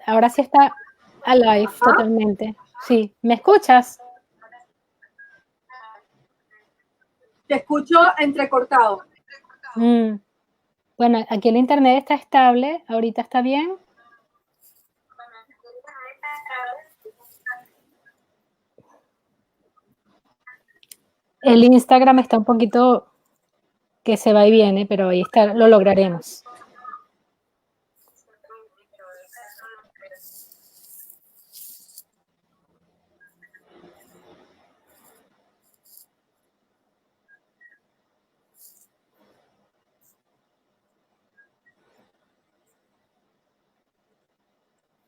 Ahora sí está alive. Ajá. Totalmente. Sí, ¿me escuchas? Te escucho entrecortado. Bueno, aquí el internet está estable, ahorita está bien. El Instagram está un poquito que se va y viene, pero ahí está, lo lograremos.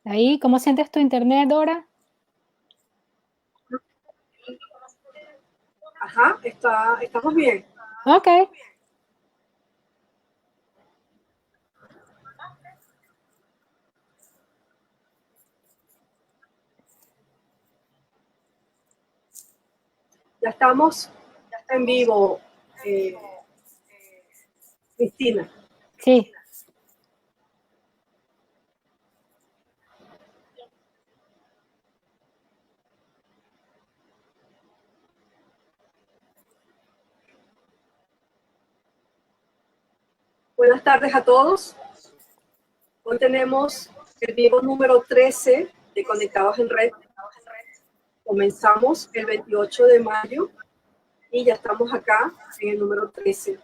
Ahí, ¿cómo sientes tu internet, Dora? Ajá, estamos bien. Ok. Ya estamos en vivo, Cristina. Sí. Buenas tardes a todos. Hoy tenemos el vivo número 13 de Conectados en Red. Comenzamos el 28 de mayo y ya estamos acá en el número 13.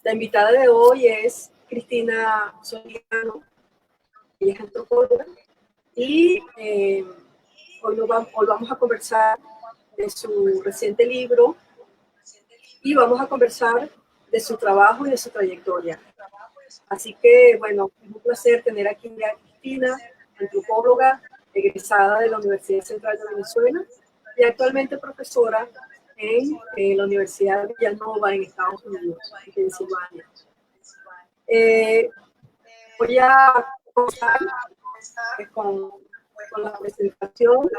La invitada de hoy es Cristina Soriano. Ella es antropóloga y hoy vamos a conversar de su reciente libro y vamos a conversar de su trabajo y de su trayectoria. Así que, bueno, es un placer tener aquí a Cristina, antropóloga, egresada de la Universidad Central de Venezuela y actualmente profesora en la Universidad de Villanova en Estados Unidos, en Pensilvania. Voy a comenzar con la presentación,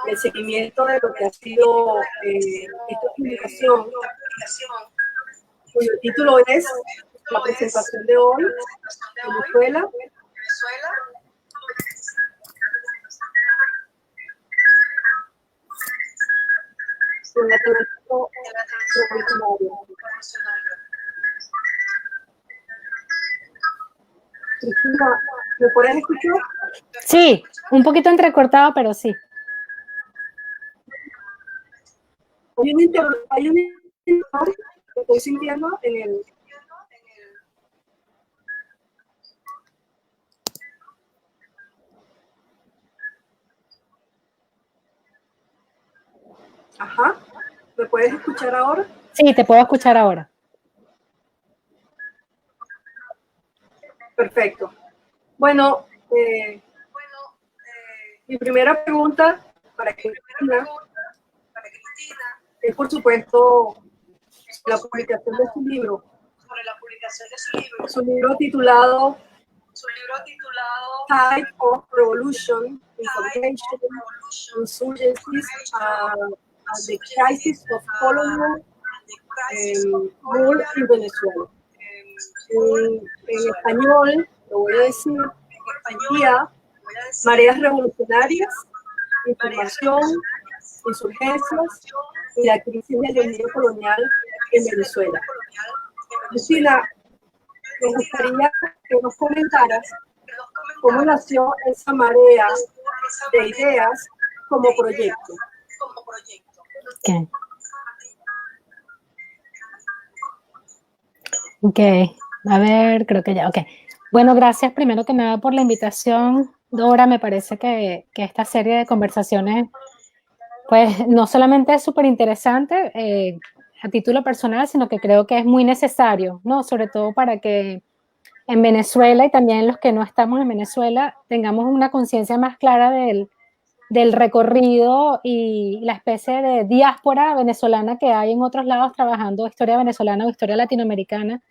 el seguimiento de lo que ha sido esta publicación, cuyo título es La presentación de hoy, Venezuela. Cristina, ¿me puedes escuchar? Sí, un poquito entrecortado, pero sí. Hay un interruptor que estoy sintiendo en el... Ajá. ¿Me puedes escuchar ahora? Sí, te puedo escuchar ahora. Perfecto. Bueno, mi primera pregunta para Cristina es, por supuesto, la publicación de su libro. Su libro titulado Tide of Revolution, Information, Insurgencies, and the Crisis of Colonial Rule in Venezuela. En español, lo voy a decir, Mareas Revolucionarias, Información, Insurgencias y la crisis del dominio colonial en Venezuela. Lucila, me gustaría que nos comentaras cómo nació esa marea de ideas como proyecto. Okay. Ok, a ver, creo que ya, ok. Bueno, gracias primero que nada por la invitación, Dora. Me parece que esta serie de conversaciones, pues no solamente es súper interesante a título personal, sino que creo que es muy necesario, ¿no? Sobre todo para que en Venezuela y también los que no estamos en Venezuela tengamos una conciencia más clara del recorrido y la especie de diáspora venezolana que hay en otros lados trabajando historia venezolana o historia latinoamericana.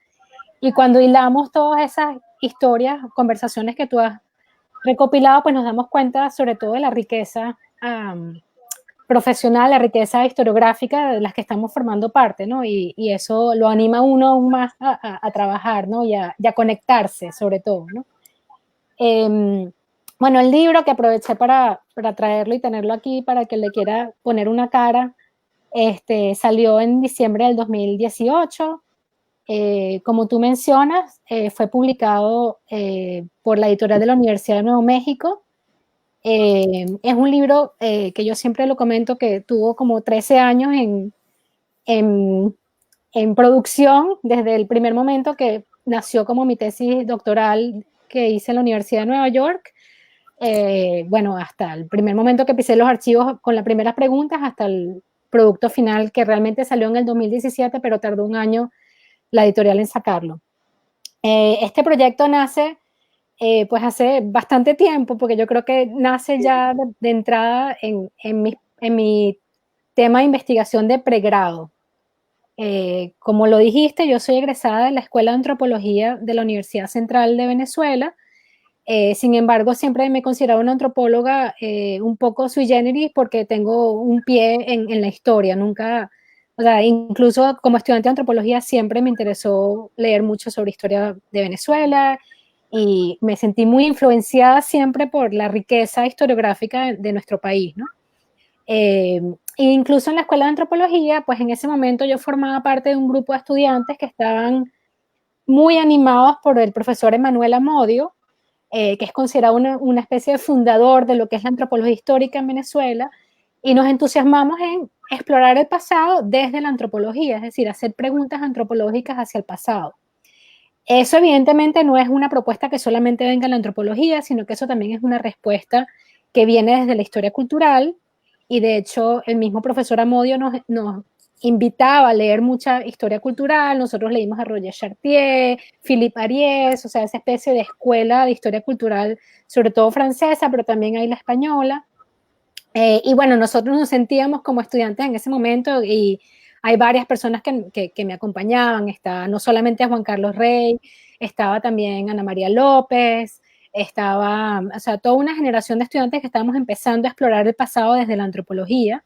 Y cuando hilamos todas esas historias, conversaciones que tú has recopilado, pues nos damos cuenta sobre todo de la riqueza profesional, la riqueza historiográfica de las que estamos formando parte, ¿no? Y eso lo anima a uno aún más a trabajar, ¿no? Y a conectarse, sobre todo, ¿no? Bueno, el libro que aproveché para traerlo y tenerlo aquí para que le quiera poner una cara, salió en diciembre del 2018. Como tú mencionas, fue publicado por la editorial de la Universidad de Nuevo México. Es un libro que yo siempre lo comento que tuvo como 13 años en, en producción desde el primer momento que nació como mi tesis doctoral que hice en la Universidad de Nueva York. Bueno, hasta el primer momento que pisé los archivos con las primeras preguntas hasta el producto final que realmente salió en el 2017, pero tardó un año la editorial en sacarlo. Este proyecto nace pues hace bastante tiempo, porque yo creo que nace ya de entrada en mi tema de investigación de pregrado. Como lo dijiste, yo soy egresada de la Escuela de Antropología de la Universidad Central de Venezuela. Sin embargo, siempre me he considerado una antropóloga un poco sui generis porque tengo un pie en la historia. Nunca, o sea, incluso como estudiante de antropología siempre me interesó leer mucho sobre historia de Venezuela y me sentí muy influenciada siempre por la riqueza historiográfica de nuestro país, ¿no? Incluso en la Escuela de Antropología, pues en ese momento yo formaba parte de un grupo de estudiantes que estaban muy animados por el profesor Emanuel Amodio, que es considerado una especie de fundador de lo que es la antropología histórica en Venezuela, y nos entusiasmamos en explorar el pasado desde la antropología, es decir, hacer preguntas antropológicas hacia el pasado. Eso evidentemente no es una propuesta que solamente venga en la antropología, sino que eso también es una respuesta que viene desde la historia cultural, y de hecho el mismo profesor Amodio nos invitaba a leer mucha historia cultural. Nosotros leímos a Roger Chartier, Philippe Ariès, o sea, esa especie de escuela de historia cultural, sobre todo francesa, pero también hay la española. Y bueno, nosotros nos sentíamos como estudiantes en ese momento y hay varias personas que me acompañaban. Está no solamente Juan Carlos Rey, estaba también Ana María López, estaba, o sea, toda una generación de estudiantes que estábamos empezando a explorar el pasado desde la antropología.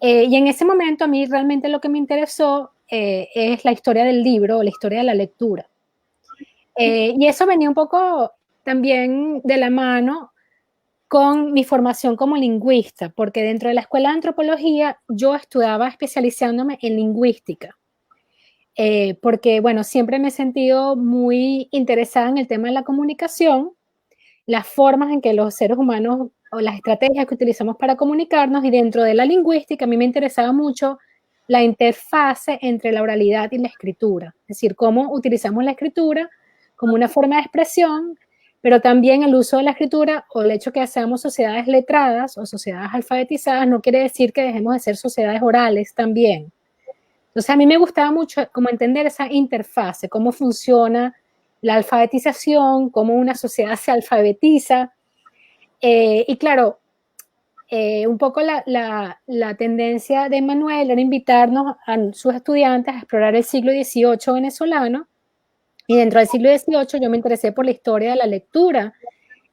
Y en ese momento a mí realmente lo que me interesó es la historia del libro, la historia de la lectura. Y eso venía un poco también de la mano con mi formación como lingüista, porque dentro de la escuela de antropología yo estudiaba especializándome en lingüística, porque bueno, siempre me he sentido muy interesada en el tema de la comunicación, las formas en que los seres humanos o las estrategias que utilizamos para comunicarnos, y dentro de la lingüística a mí me interesaba mucho la interfase entre la oralidad y la escritura, es decir, cómo utilizamos la escritura como una forma de expresión, pero también el uso de la escritura o el hecho que seamos sociedades letradas o sociedades alfabetizadas no quiere decir que dejemos de ser sociedades orales también. Entonces a mí me gustaba mucho como entender esa interfase, cómo funciona la alfabetización, cómo una sociedad se alfabetiza. Y claro, un poco la tendencia de Manuel era invitarnos a sus estudiantes a explorar el siglo XVIII venezolano, y dentro del siglo XVIII yo me interesé por la historia de la lectura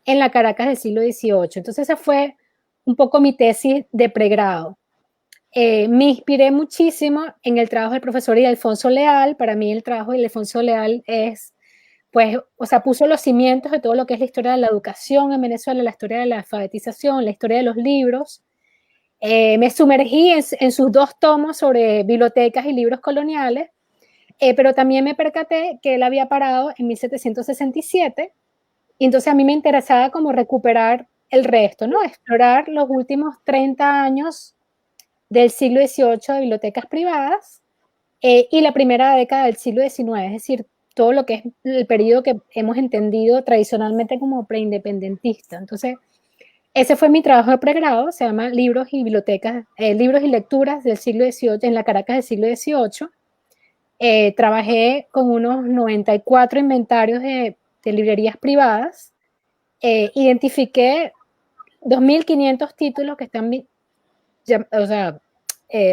en la Caracas del siglo XVIII. Entonces esa fue un poco mi tesis de pregrado. Me inspiré muchísimo en el trabajo del profesor Ildefonso Leal. Para mí el trabajo de Ildefonso Leal es, pues, o sea, puso los cimientos de todo lo que es la historia de la educación en Venezuela, la historia de la alfabetización, la historia de los libros. Me sumergí en sus dos tomos sobre bibliotecas y libros coloniales, pero también me percaté que él había parado en 1767, y entonces a mí me interesaba como recuperar el resto, ¿no? Explorar los últimos 30 años del siglo XVIII de bibliotecas privadas y la primera década del siglo XIX, es decir, todo lo que es el periodo que hemos entendido tradicionalmente como preindependentista. Entonces, ese fue mi trabajo de pregrado, se llama Libros y Bibliotecas, Libros y Lecturas del siglo XVIII, en la Caracas del siglo XVIII. Trabajé con unos 94 inventarios de librerías privadas, identifiqué 2.500 títulos que están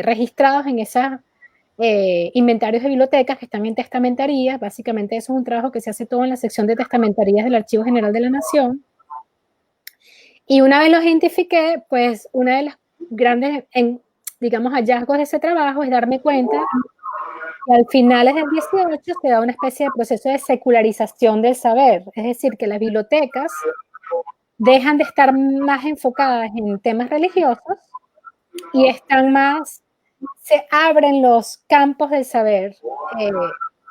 registrados en esos inventarios de bibliotecas que están en testamentarías. Básicamente eso es un trabajo que se hace todo en la sección de testamentarías del Archivo General de la Nación. Y una vez los identifiqué, pues una de las grandes, digamos, hallazgos de ese trabajo es darme cuenta que al finales del 18 se da una especie de proceso de secularización del saber, es decir, que las bibliotecas dejan de estar más enfocadas en temas religiosos y están más, se abren los campos del saber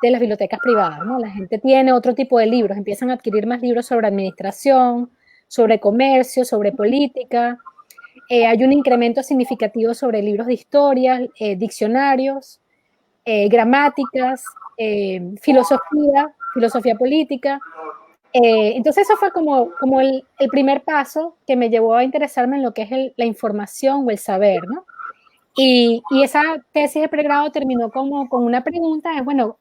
de las bibliotecas privadas, ¿no? La gente tiene otro tipo de libros, empiezan a adquirir más libros sobre administración, sobre comercio, sobre política. Hay un incremento significativo sobre libros de historia, diccionarios, gramáticas, filosofía política. Entonces eso fue como el primer paso que me llevó a interesarme en lo que es la información o el saber, ¿no? Y esa tesis de pregrado terminó como con una pregunta, es, bueno,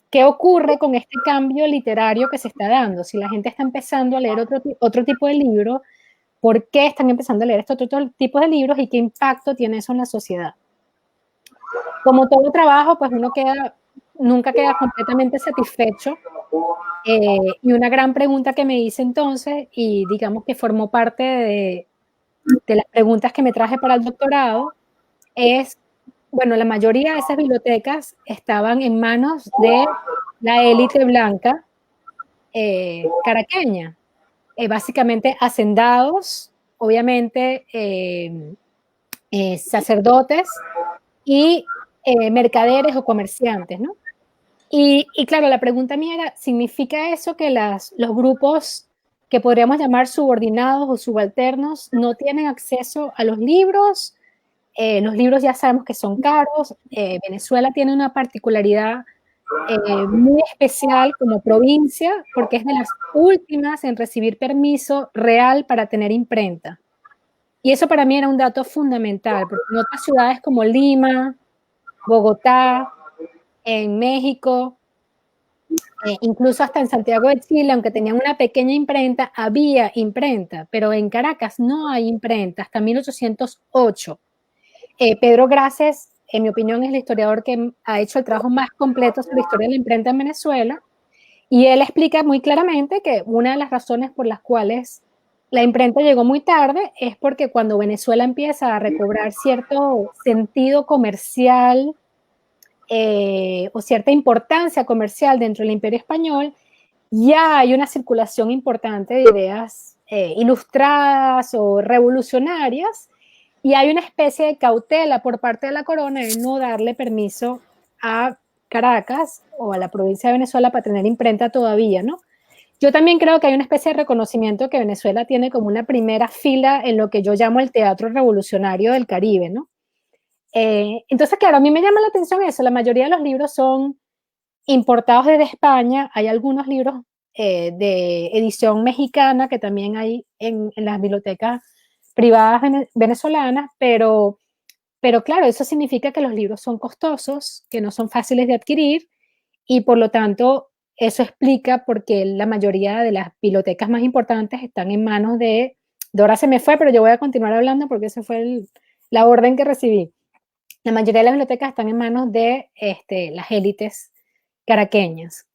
¿qué ocurre con este cambio literario que se está dando? Si la gente está empezando a leer otro tipo de libro, ¿por qué están empezando a leer este otro tipo de libros y qué impacto tiene eso en la sociedad? Como todo trabajo, pues uno nunca queda completamente satisfecho. Y una gran pregunta que me hice entonces, y digamos que formó parte de las preguntas que me traje para el doctorado, es, bueno, la mayoría de esas bibliotecas estaban en manos de la élite blanca caraqueña, básicamente hacendados, obviamente sacerdotes y mercaderes o comerciantes, ¿no? Y claro, la pregunta mía era, ¿significa eso que los grupos que podríamos llamar subordinados o subalternos no tienen acceso a los libros? Los libros ya sabemos que son caros. Venezuela tiene una particularidad muy especial como provincia porque es de las últimas en recibir permiso real para tener imprenta. Y eso para mí era un dato fundamental, porque en otras ciudades como Lima, Bogotá, en México, incluso hasta en Santiago de Chile, aunque tenían una pequeña imprenta, había imprenta, pero en Caracas no hay imprenta hasta 1808. Pedro Graces, en mi opinión, es el historiador que ha hecho el trabajo más completo sobre la historia de la imprenta en Venezuela, y él explica muy claramente que una de las razones por las cuales la imprenta llegó muy tarde es porque cuando Venezuela empieza a recobrar cierto sentido comercial o cierta importancia comercial dentro del Imperio Español, ya hay una circulación importante de ideas ilustradas o revolucionarias, y hay una especie de cautela por parte de la corona de no darle permiso a Caracas o a la provincia de Venezuela para tener imprenta todavía, ¿no? Yo también creo que hay una especie de reconocimiento que Venezuela tiene como una primera fila en lo que yo llamo el teatro revolucionario del Caribe, ¿no? Entonces, claro, a mí me llama la atención eso. La mayoría de los libros son importados desde España. Hay algunos libros de edición mexicana que también hay en las bibliotecas privadas venezolanas, pero claro, eso significa que los libros son costosos, que no son fáciles de adquirir, y por lo tanto eso explica por qué la mayoría de las bibliotecas más importantes están en manos de Dora se me fue, pero yo voy a continuar hablando porque esa fue la orden que recibí. La mayoría de las bibliotecas están en manos de las élites caraqueñas.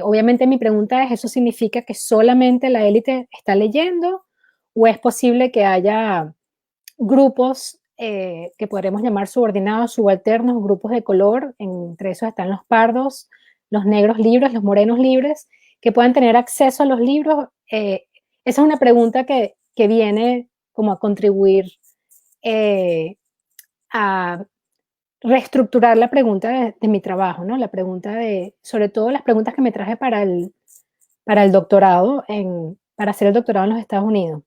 Obviamente mi pregunta es, ¿eso significa que solamente la élite está leyendo o es posible que haya grupos que podremos llamar subordinados, subalternos, grupos de color? Entre esos están los pardos, los negros libres, los morenos libres, que puedan tener acceso a los libros. Esa es una pregunta que viene como a contribuir a reestructurar la pregunta de mi trabajo, ¿no? La pregunta sobre todo las preguntas que me traje para el doctorado, para hacer el doctorado en los Estados Unidos.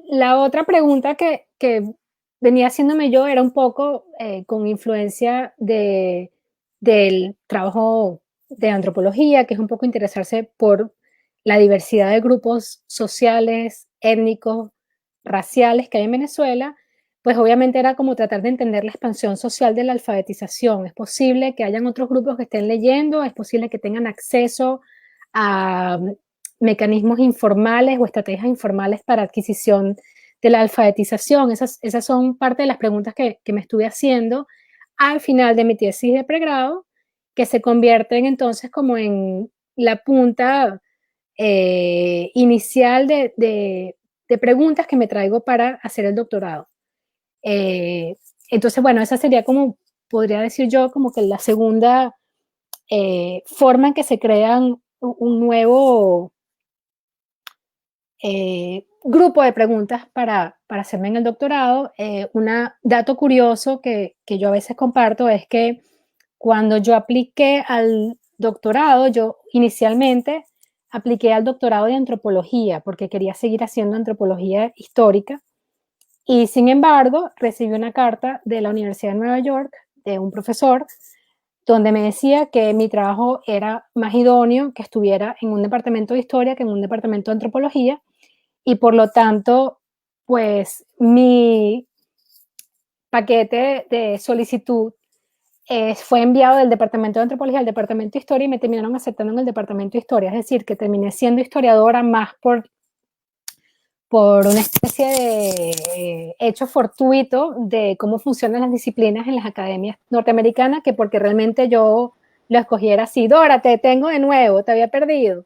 La otra pregunta que venía haciéndome yo era un poco con influencia del trabajo de antropología, que es un poco interesarse por la diversidad de grupos sociales, étnicos, raciales que hay en Venezuela. Pues obviamente era como tratar de entender la expansión social de la alfabetización. ¿Es posible que hayan otros grupos que estén leyendo? ¿Es posible que tengan acceso a mecanismos informales o estrategias informales para adquisición de la alfabetización? Esas son parte de las preguntas que me estuve haciendo al final de mi tesis de pregrado, que se convierten entonces como en la punta inicial de preguntas que me traigo para hacer el doctorado. Entonces, bueno, esa sería como, podría decir yo, como que la segunda forma en que se crean un nuevo grupo de preguntas para hacerme en el doctorado. Un dato curioso que yo a veces comparto es que cuando yo apliqué al doctorado, yo inicialmente apliqué al doctorado de antropología porque quería seguir haciendo antropología histórica y sin embargo recibí una carta de la Universidad de Nueva York de un profesor donde me decía que mi trabajo era más idóneo que estuviera en un departamento de historia que en un departamento de antropología y por lo tanto, pues mi paquete de solicitud fue enviado del departamento de antropología al departamento de historia y me terminaron aceptando en el departamento de historia, es decir, que terminé siendo historiadora más por una especie de hecho fortuito de cómo funcionan las disciplinas en las academias norteamericanas que porque realmente yo lo escogiera así. Dora, te tengo de nuevo, te había perdido.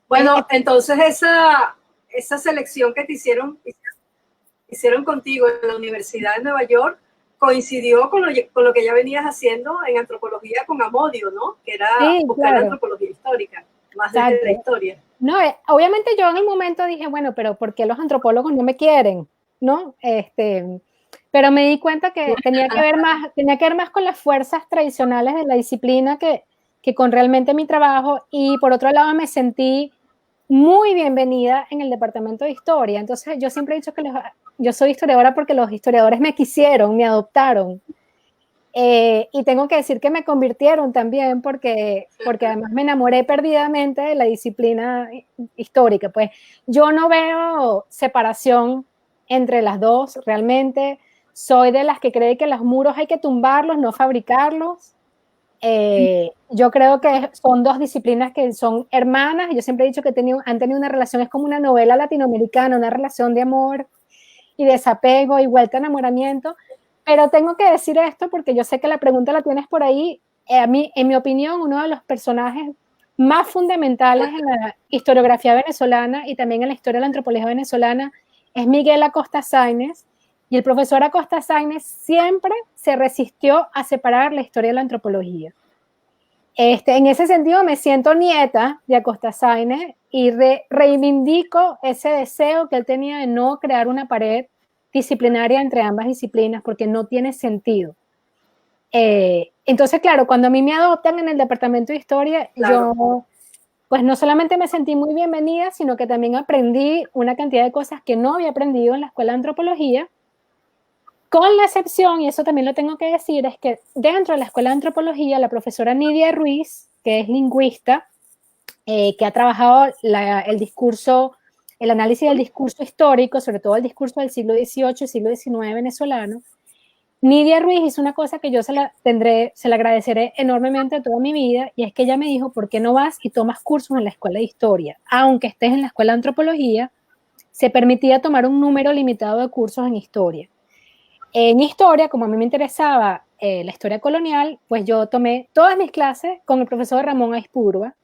Bueno, entonces esa selección que te hicieron contigo en la Universidad de Nueva York coincidió con lo que ya venías haciendo en antropología con Amodio, ¿no? Que era sí, buscar claro. la antropología histórica, más desde la historia. No, obviamente yo en el momento dije, bueno, pero ¿por qué los antropólogos no me quieren? ¿No? Pero me di cuenta que tenía que ver más con las fuerzas tradicionales de la disciplina que con realmente mi trabajo. Y por otro lado me sentí muy bienvenida en el departamento de historia. Entonces yo siempre he dicho que yo soy historiadora porque los historiadores me quisieron, me adoptaron. Y tengo que decir que me convirtieron también porque además me enamoré perdidamente de la disciplina histórica. Pues yo no veo separación entre las dos realmente. Soy de las que cree que los muros hay que tumbarlos, no fabricarlos. Yo creo que son dos disciplinas que son hermanas. Yo siempre he dicho que han tenido una relación, es como una novela latinoamericana, una relación de amor y desapego y vuelta a enamoramiento. Pero tengo que decir esto porque yo sé que la pregunta la tienes por ahí. A mí, en mi opinión, uno de los personajes más fundamentales en la historiografía venezolana y también en la historia de la antropología venezolana es Miguel Acosta Sáenz. Y el profesor Acosta Sáenz siempre se resistió a separar la historia de la antropología. En ese sentido me siento nieta de Acosta Sáenz y reivindico ese deseo que él tenía de no crear una pared disciplinaria entre ambas disciplinas porque no tiene sentido. Entonces, claro, cuando a mí me adoptan en el departamento de historia, claro, yo pues no solamente me sentí muy bienvenida, sino que también aprendí una cantidad de cosas que no había aprendido en la escuela de antropología, con la excepción, y eso también lo tengo que decir, es que dentro de la escuela de antropología, la profesora Nidia Ruiz, que es lingüista, que ha trabajado el discurso, el análisis del discurso histórico, sobre todo el discurso del siglo XVIII y siglo XIX venezolano, Nidia Ruiz hizo una cosa que yo se la agradeceré enormemente toda mi vida, y es que ella me dijo, ¿por qué no vas y tomas cursos en la escuela de historia? Aunque estés en la escuela de antropología, se permitía tomar un número limitado de cursos en historia. En historia, como a mí me interesaba la historia colonial, pues yo tomé todas mis clases con el profesor Ramón Aispurua,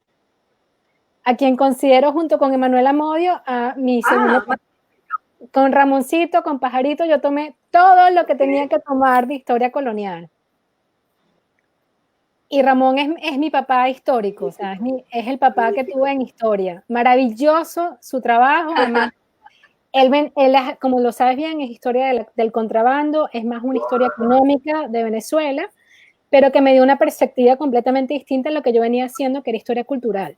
a quien considero junto con Emanuel Amodio a mi segundo. Con Ramoncito, con Pajarito, yo tomé todo lo que tenía que tomar de historia colonial. Y Ramón es mi papá histórico, o sea, es el papá que tuve en historia. Maravilloso su trabajo, además. Él, como lo sabes bien, es historia del contrabando, es más una historia económica de Venezuela, pero que me dio una perspectiva completamente distinta a lo que yo venía haciendo, que era historia cultural.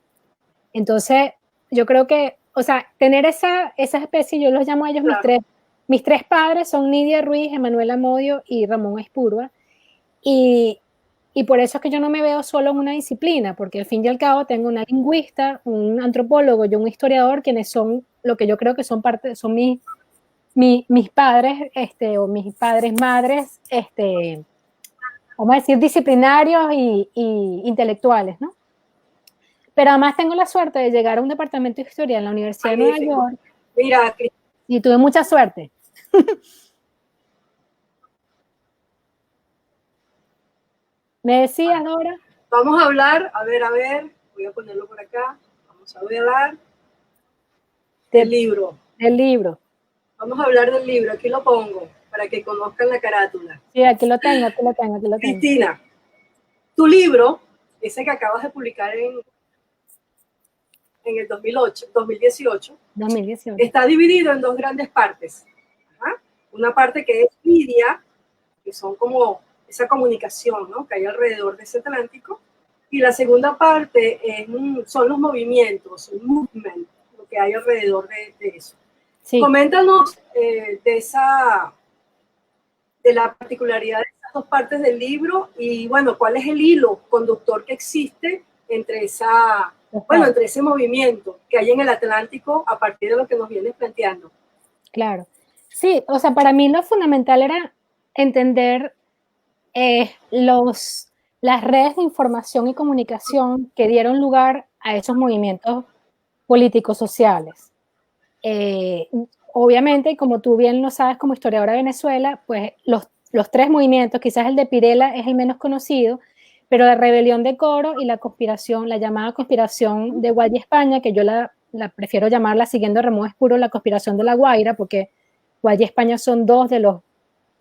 Entonces, yo creo que, o sea, tener esa especie, yo los llamo a ellos claro. Mis tres padres son Nidia Ruiz, Emanuel Amodio y Ramón Aispurua, y por eso es que yo no me veo solo en una disciplina, porque al fin y al cabo tengo una lingüista, un antropólogo y un historiador, quienes son lo que yo creo que son mis padres, o mis padres madres, vamos a decir, disciplinarios y intelectuales, ¿no? Pero además tengo la suerte de llegar a un departamento de historia en la Universidad de Nueva York. Mira, y tuve mucha suerte. ¿Me decías, Dora? Vamos a hablar, a ver, voy a ponerlo por acá. Vamos a hablar del libro. Del libro. Vamos a hablar del libro, aquí lo pongo, para que conozcan la carátula. Sí, aquí lo tengo. Cristina, Tu libro, ese que acabas de publicar en el 2018, 2018. está dividido en dos grandes partes. ¿Ajá? Una parte que es media, que son como esa comunicación, ¿no?, que hay alrededor de ese Atlántico, y la segunda parte son los movimientos, el movement, lo que hay alrededor de eso. Sí. Coméntanos de la particularidad de esas dos partes del libro y, bueno, cuál es el hilo conductor que existe entre entre ese movimiento que hay en el Atlántico a partir de lo que nos vienes planteando. Claro. Sí, o sea, para mí lo fundamental era entender las redes de información y comunicación que dieron lugar a esos movimientos políticos sociales. Obviamente, como tú bien lo sabes como historiadora de Venezuela, pues los tres movimientos, quizás el de Pirela es el menos conocido, pero la rebelión de Coro y la conspiración, la llamada conspiración de Guaya España, que yo la prefiero llamarla, siguiendo a Ramón Espuro, la conspiración de la Guaira, porque Guaya España son dos de los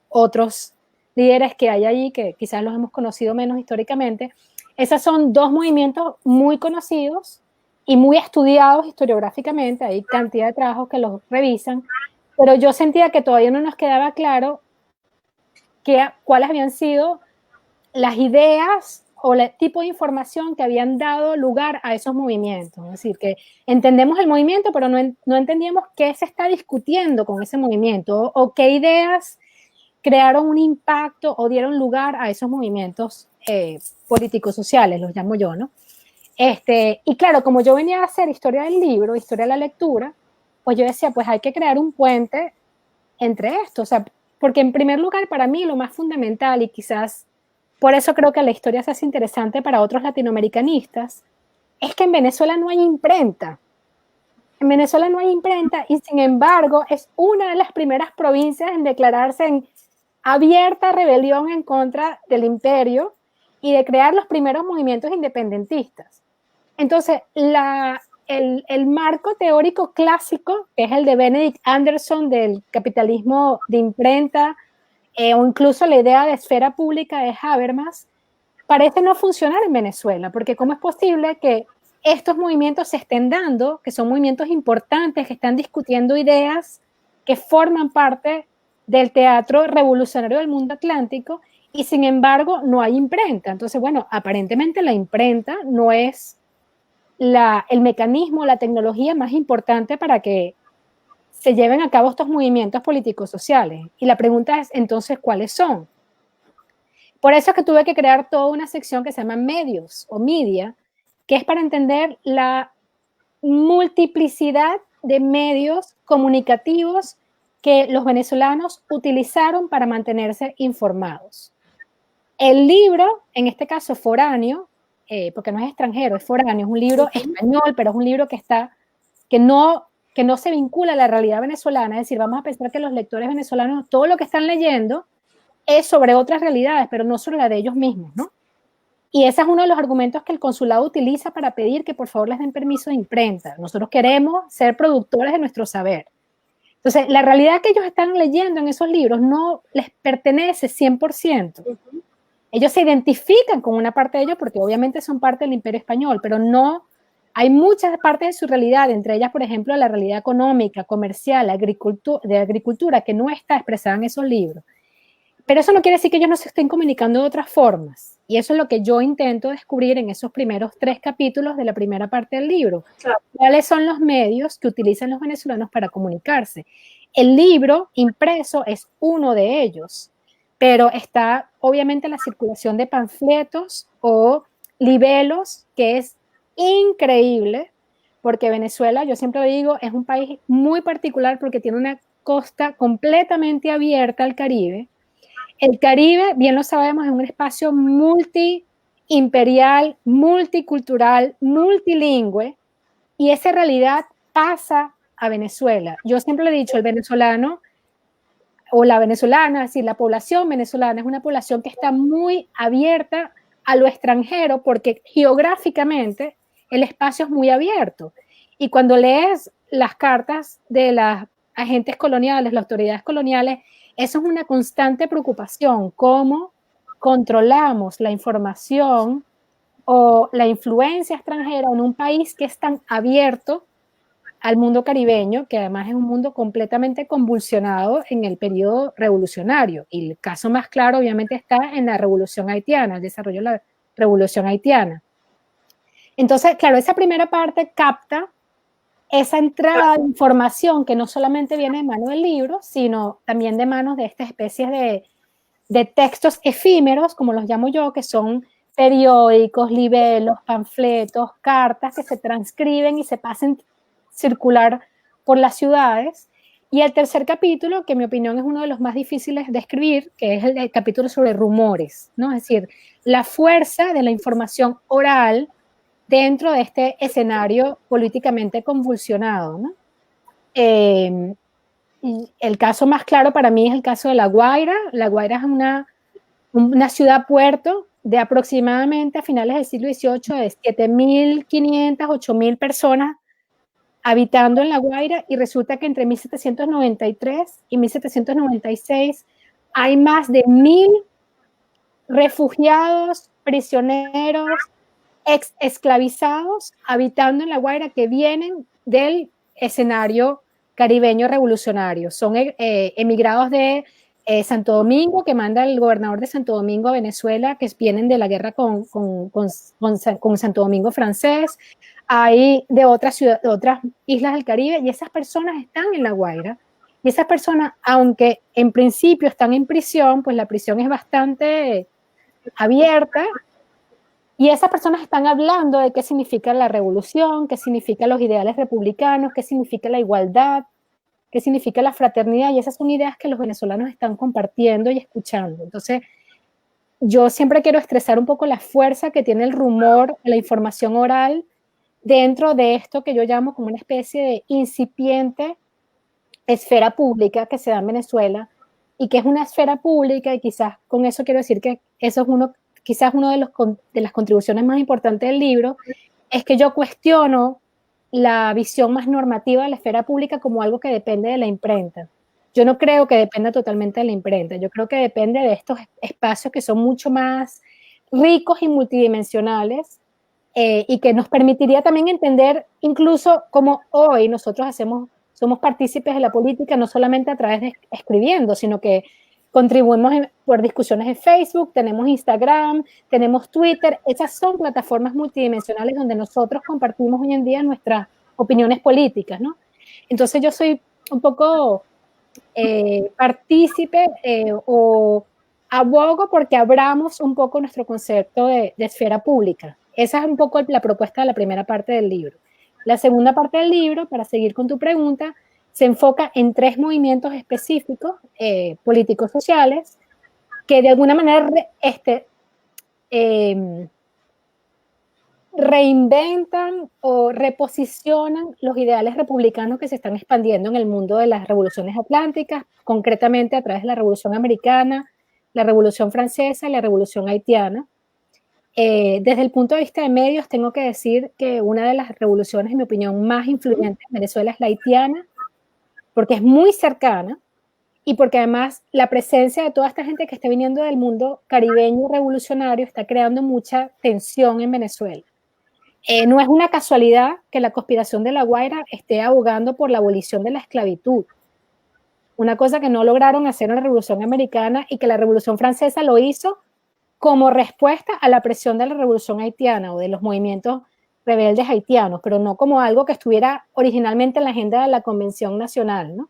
otros líderes que hay allí, que quizás los hemos conocido menos históricamente. Esos son dos movimientos muy conocidos y muy estudiados historiográficamente, hay cantidad de trabajos que los revisan, pero yo sentía que todavía no nos quedaba claro cuáles habían sido las ideas o el tipo de información que habían dado lugar a esos movimientos. Es decir, que entendemos el movimiento, pero no entendíamos qué se está discutiendo con ese movimiento o qué ideas crearon un impacto o dieron lugar a esos movimientos políticos sociales, los llamo yo, ¿no? Y claro, como yo venía a hacer historia del libro, historia de la lectura, pues yo decía, pues hay que crear un puente entre esto, o sea, porque en primer lugar para mí lo más fundamental y quizás por eso creo que la historia se hace interesante para otros latinoamericanistas, es que en Venezuela no hay imprenta. En Venezuela no hay imprenta y sin embargo es una de las primeras provincias en declararse en abierta rebelión en contra del imperio y de crear los primeros movimientos independentistas. Entonces, el marco teórico clásico, que es el de Benedict Anderson del capitalismo de imprenta, o incluso la idea de esfera pública de Habermas, parece no funcionar en Venezuela, porque ¿cómo es posible que estos movimientos se estén dando, que son movimientos importantes, que están discutiendo ideas que forman parte del teatro revolucionario del mundo atlántico, y sin embargo no hay imprenta? Entonces, bueno, aparentemente la imprenta no es el mecanismo, la tecnología más importante para que se lleven a cabo estos movimientos políticos sociales. Y la pregunta es, entonces, ¿cuáles son? Por eso es que tuve que crear toda una sección que se llama medios o media, que es para entender la multiplicidad de medios comunicativos que los venezolanos utilizaron para mantenerse informados. El libro, en este caso foráneo, porque no es extranjero, es foráneo, es un libro español, pero es un libro que no se vincula a la realidad venezolana. Es decir, vamos a pensar que los lectores venezolanos, todo lo que están leyendo es sobre otras realidades, pero no sobre la de ellos mismos, ¿no? Y ese es uno de los argumentos que el consulado utiliza para pedir que por favor les den permiso de imprenta. Nosotros queremos ser productores de nuestro saber. Entonces, la realidad que ellos están leyendo en esos libros no les pertenece 100%. Ellos se identifican con una parte de ellos porque obviamente son parte del imperio español, pero no, hay muchas partes de su realidad, entre ellas, por ejemplo, la realidad económica, comercial, de agricultura, que no está expresada en esos libros. Pero eso no quiere decir que ellos no se estén comunicando de otras formas. Y eso es lo que yo intento descubrir en esos primeros 3 capítulos de la primera parte del libro. Claro. ¿Cuáles son los medios que utilizan los venezolanos para comunicarse? El libro impreso es uno de ellos, pero está obviamente la circulación de panfletos o libelos, que es increíble, porque Venezuela, yo siempre digo, es un país muy particular porque tiene una costa completamente abierta al Caribe. El Caribe, bien lo sabemos, es un espacio multiimperial, multicultural, multilingüe, y esa realidad pasa a Venezuela. Yo siempre le he dicho, el venezolano o la venezolana, es decir, la población venezolana es una población que está muy abierta a lo extranjero porque geográficamente el espacio es muy abierto. Y cuando lees las cartas de las agentes coloniales, las autoridades coloniales, eso es una constante preocupación, cómo controlamos la información o la influencia extranjera en un país que es tan abierto al mundo caribeño, que además es un mundo completamente convulsionado en el periodo revolucionario. Y el caso más claro obviamente está en la revolución haitiana, el desarrollo de la revolución haitiana. Entonces, claro, esa primera parte capta esa entrada de información que no solamente viene de mano del libro, sino también de manos de estas especies de textos efímeros, como los llamo yo, que son periódicos, libelos, panfletos, cartas que se transcriben y se pasan circular por las ciudades. Y el tercer capítulo, que en mi opinión es uno de los más difíciles de escribir, que es el capítulo sobre rumores, ¿no? Es decir, la fuerza de la información oral dentro de este escenario políticamente convulsionado, ¿no? Y el caso más claro para mí es el caso de La Guaira. La Guaira es una ciudad-puerto de aproximadamente a finales del siglo XVIII de 7.500, 8.000 personas habitando en La Guaira, y resulta que entre 1793 y 1796 hay más de 1.000 refugiados, prisioneros, esclavizados habitando en La Guaira que vienen del escenario caribeño revolucionario. Son emigrados de Santo Domingo, que manda el gobernador de Santo Domingo a Venezuela, que vienen de la guerra con Santo Domingo francés. Hay de otras islas del Caribe, y esas personas están en La Guaira. Y esas personas, aunque en principio están en prisión, pues la prisión es bastante abierta, y esas personas están hablando de qué significa la revolución, qué significan los ideales republicanos, qué significa la igualdad, qué significa la fraternidad, y esas son ideas que los venezolanos están compartiendo y escuchando. Entonces, yo siempre quiero estresar un poco la fuerza que tiene el rumor, la información oral, dentro de esto que yo llamo como una especie de incipiente esfera pública que se da en Venezuela, y que es una esfera pública, y quizás con eso quiero decir que eso es quizás uno de las contribuciones más importantes del libro, es que yo cuestiono la visión más normativa de la esfera pública como algo que depende de la imprenta. Yo no creo que dependa totalmente de la imprenta, yo creo que depende de estos espacios que son mucho más ricos y multidimensionales, y que nos permitiría también entender incluso cómo hoy nosotros somos partícipes de la política, no solamente a través de escribiendo, sino que contribuimos por discusiones en Facebook, tenemos Instagram, tenemos Twitter. Esas son plataformas multidimensionales donde nosotros compartimos hoy en día nuestras opiniones políticas, ¿no? Entonces yo soy un poco partícipe o abogo porque abramos un poco nuestro concepto de esfera pública. Esa es un poco la propuesta de la primera parte del libro. La segunda parte del libro, para seguir con tu pregunta, se enfoca en 3 movimientos específicos políticos sociales que de alguna manera reinventan o reposicionan los ideales republicanos que se están expandiendo en el mundo de las revoluciones atlánticas, concretamente a través de la Revolución Americana, la Revolución Francesa y la Revolución Haitiana. Desde el punto de vista de medios, tengo que decir que una de las revoluciones, en mi opinión, más influyentes en Venezuela es la haitiana, porque es muy cercana y porque además la presencia de toda esta gente que está viniendo del mundo caribeño revolucionario está creando mucha tensión en Venezuela. No es una casualidad que la conspiración de La Guaira esté abogando por la abolición de la esclavitud, una cosa que no lograron hacer en la Revolución Americana y que la Revolución Francesa lo hizo como respuesta a la presión de la Revolución Haitiana o de los movimientos rebeldes haitianos, pero no como algo que estuviera originalmente en la agenda de la Convención Nacional, ¿no?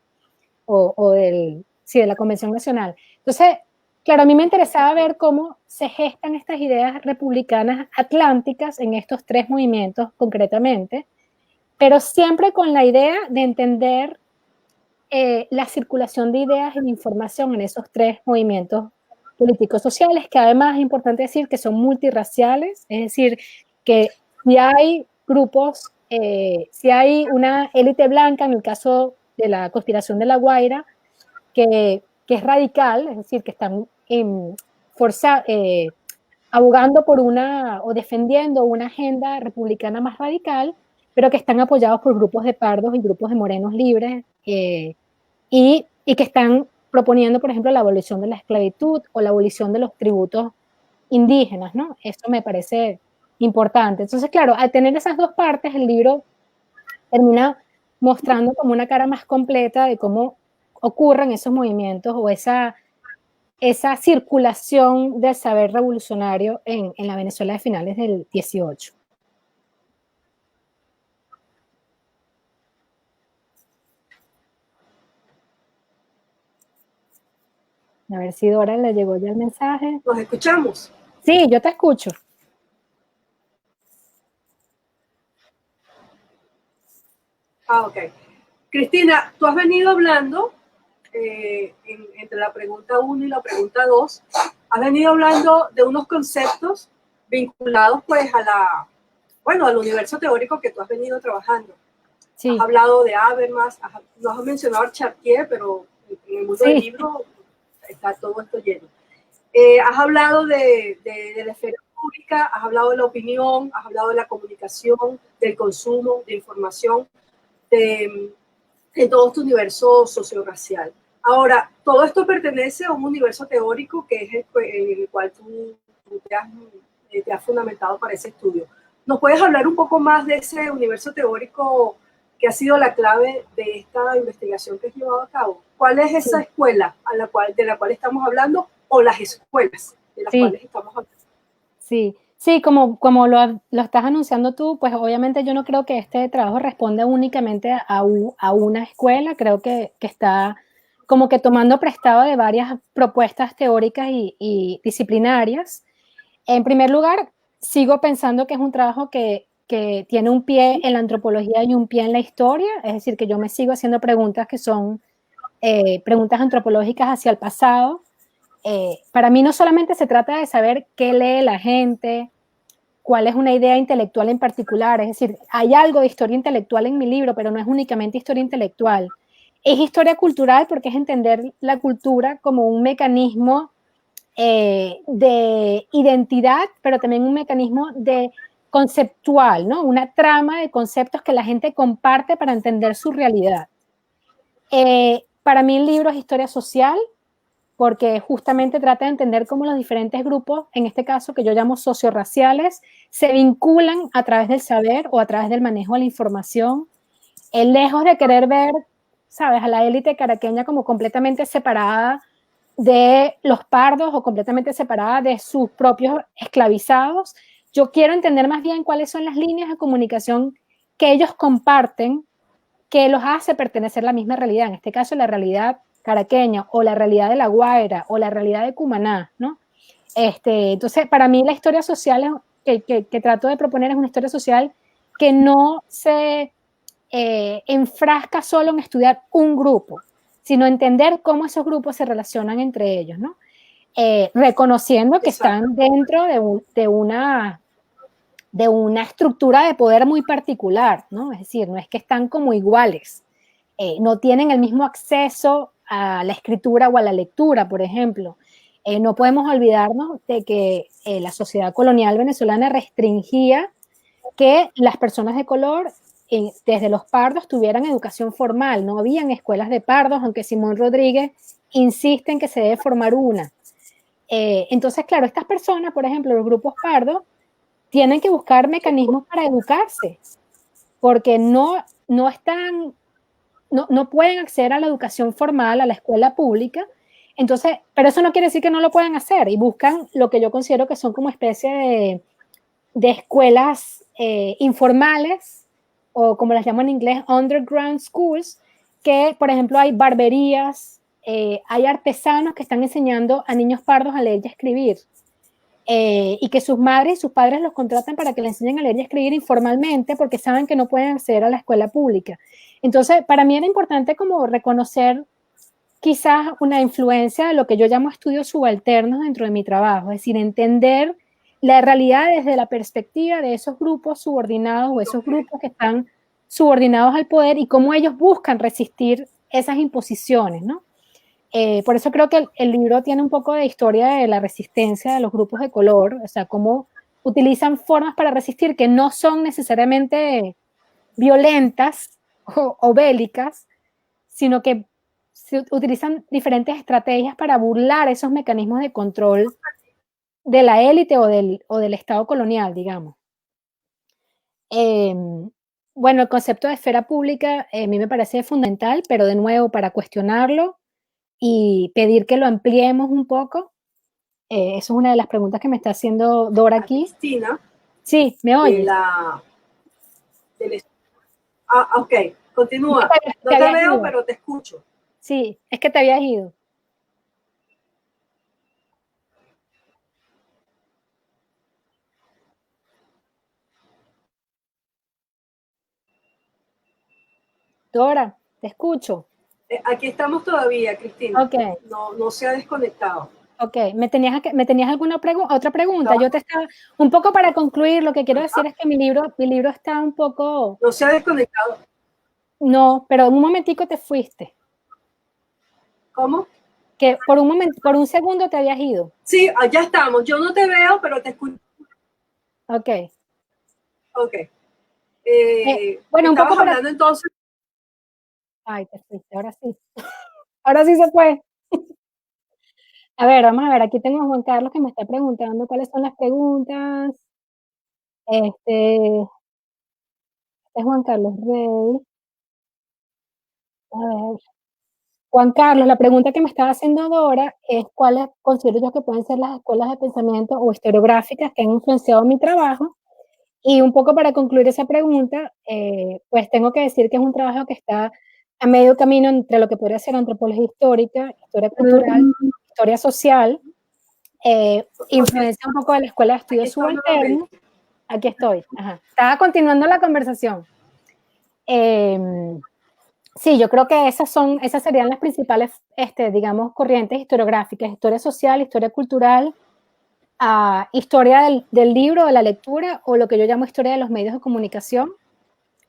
De la Convención Nacional. Entonces, claro, a mí me interesaba ver cómo se gestan estas ideas republicanas atlánticas en estos 3 movimientos concretamente, pero siempre con la idea de entender la circulación de ideas y de información en esos 3 movimientos políticos sociales, que además es importante decir que son multirraciales, es decir, que si hay grupos, si hay una élite blanca, en el caso de la conspiración de La Guaira, que es radical, es decir, que están abogando por o defendiendo una agenda republicana más radical, pero que están apoyados por grupos de pardos y grupos de morenos libres, y que están proponiendo, por ejemplo, la abolición de la esclavitud o la abolición de los tributos indígenas, ¿no? Eso me parece importante. Entonces, claro, al tener esas dos partes, el libro termina mostrando como una cara más completa de cómo ocurren esos movimientos o esa circulación del saber revolucionario en la Venezuela de finales del 18. A ver si Dora le llegó ya el mensaje. ¿Nos escuchamos? Sí, yo te escucho. Ok. Cristina, tú has venido hablando, entre la pregunta 1 y la pregunta 2, has venido hablando de unos conceptos vinculados pues al universo teórico que tú has venido trabajando. Sí. Has hablado de Habermas, nos has mencionado a Chartier, pero en el mundo del libro está todo esto lleno. Has hablado de la esfera pública, has hablado de la opinión, has hablado de la comunicación, del consumo, de información, de todo este universo socio-racial. Ahora, todo esto pertenece a un universo teórico que es el cual tú te has fundamentado para ese estudio. ¿Nos puedes hablar un poco más de ese universo teórico que ha sido la clave de esta investigación que has llevado a cabo? ¿Cuál es esa escuela de la cual estamos hablando o las escuelas de las cuales estamos hablando? Sí, como lo estás anunciando tú, pues obviamente yo no creo que este trabajo responda únicamente a una escuela, creo que está como que tomando prestado de varias propuestas teóricas y disciplinarias. En primer lugar, sigo pensando que es un trabajo que tiene un pie en la antropología y un pie en la historia, es decir, que yo me sigo haciendo preguntas que son preguntas antropológicas hacia el pasado. Para mí no solamente se trata de saber qué lee la gente, cuál es una idea intelectual en particular, es decir, hay algo de historia intelectual en mi libro, pero no es únicamente historia intelectual. Es historia cultural porque es entender la cultura como un mecanismo de identidad, pero también un mecanismo de conceptual, ¿no? Una trama de conceptos que la gente comparte para entender su realidad. Para mí el libro es historia social, porque justamente trata de entender cómo los diferentes grupos, en este caso que yo llamo sociorraciales, se vinculan a través del saber o a través del manejo de la información, lejos de querer ver, sabes, a la élite caraqueña como completamente separada de los pardos o completamente separada de sus propios esclavizados. Yo quiero entender más bien cuáles son las líneas de comunicación que ellos comparten que los hace pertenecer a la misma realidad, en este caso la realidad caraqueña o la realidad de La Guaira o la realidad de Cumaná, ¿no? Entonces, para mí la historia social que trato de proponer es una historia social que no se enfrasca solo en estudiar un grupo, sino entender cómo esos grupos se relacionan entre ellos, ¿no? Reconociendo que están dentro de una estructura de poder muy particular, ¿no? Es decir, no es que están como iguales, no tienen el mismo acceso a la escritura o a la lectura, por ejemplo. No podemos olvidarnos de que la sociedad colonial venezolana restringía que las personas de color, desde los pardos, tuvieran educación formal. No habían escuelas de pardos, aunque Simón Rodríguez insiste en que se debe formar una. Entonces, claro, estas personas, por ejemplo, los grupos pardos, tienen que buscar mecanismos para educarse, porque no pueden acceder a la educación formal, a la escuela pública. Entonces, pero eso no quiere decir que no lo puedan hacer y buscan lo que yo considero que son como especie de escuelas informales o como las llaman en inglés, underground schools, que por ejemplo hay barberías, hay artesanos que están enseñando a niños pardos a leer y a escribir. Y que sus madres y sus padres los contratan para que le enseñen a leer y a escribir informalmente porque saben que no pueden acceder a la escuela pública. Entonces, para mí era importante como reconocer quizás una influencia de lo que yo llamo estudios subalternos dentro de mi trabajo, es decir, entender la realidad desde la perspectiva de esos grupos subordinados o esos grupos que están subordinados al poder y cómo ellos buscan resistir esas imposiciones, ¿no? Por eso creo que el libro tiene un poco de historia de la resistencia de los grupos de color, o sea, cómo utilizan formas para resistir que no son necesariamente violentas o bélicas, sino que se utilizan diferentes estrategias para burlar esos mecanismos de control de la élite o del Estado colonial, digamos. Bueno, el concepto de esfera pública a mí me parece fundamental, pero de nuevo, para cuestionarlo y pedir que lo ampliemos un poco, eso es una de las preguntas que me está haciendo Dora A aquí. Cristina, Sí, ¿me de oyes? la, del, ok, Es continúa. que te No te habías veo, ido. pero te escucho. Sí, es que te habías ido. Dora, te escucho. Aquí estamos todavía, Cristina. Ok, No, no se ha desconectado. ok. ¿Me tenías alguna otra pregunta? Estaba- Yo te estaba, un poco para concluir, lo que quiero decir es que mi libro está un poco, no se ha desconectado. no, pero un momentico te fuiste. ¿Cómo? Que por un momento, por un segundo te habías ido. Sí, allá estamos. Yo no te veo, pero te escucho. Ok. Ok. Bueno, un Estabas poco para... hablando entonces. Ay, te fuiste, ahora sí. Ahora sí se fue. A ver, vamos a ver, aquí tengo a Juan Carlos que me está preguntando cuáles son las preguntas. Este es Juan Carlos Rey. A ver. Juan Carlos, la pregunta que me estaba haciendo Dora es cuáles considero yo que pueden ser las escuelas de pensamiento o historiográficas que han influenciado mi trabajo. Y un poco para concluir esa pregunta, pues tengo que decir que es un trabajo que está a medio camino entre lo que podría ser antropología histórica, historia cultural, historia social, Ok, influencia un poco de la escuela de aquí estudios estás nuevamente. subalternos. Aquí estoy. Ajá. Estaba continuando la conversación. Sí, yo creo que esas serían las principales, digamos, corrientes historiográficas: historia social, historia cultural, historia del libro, de la lectura, o lo que yo llamo historia de los medios de comunicación,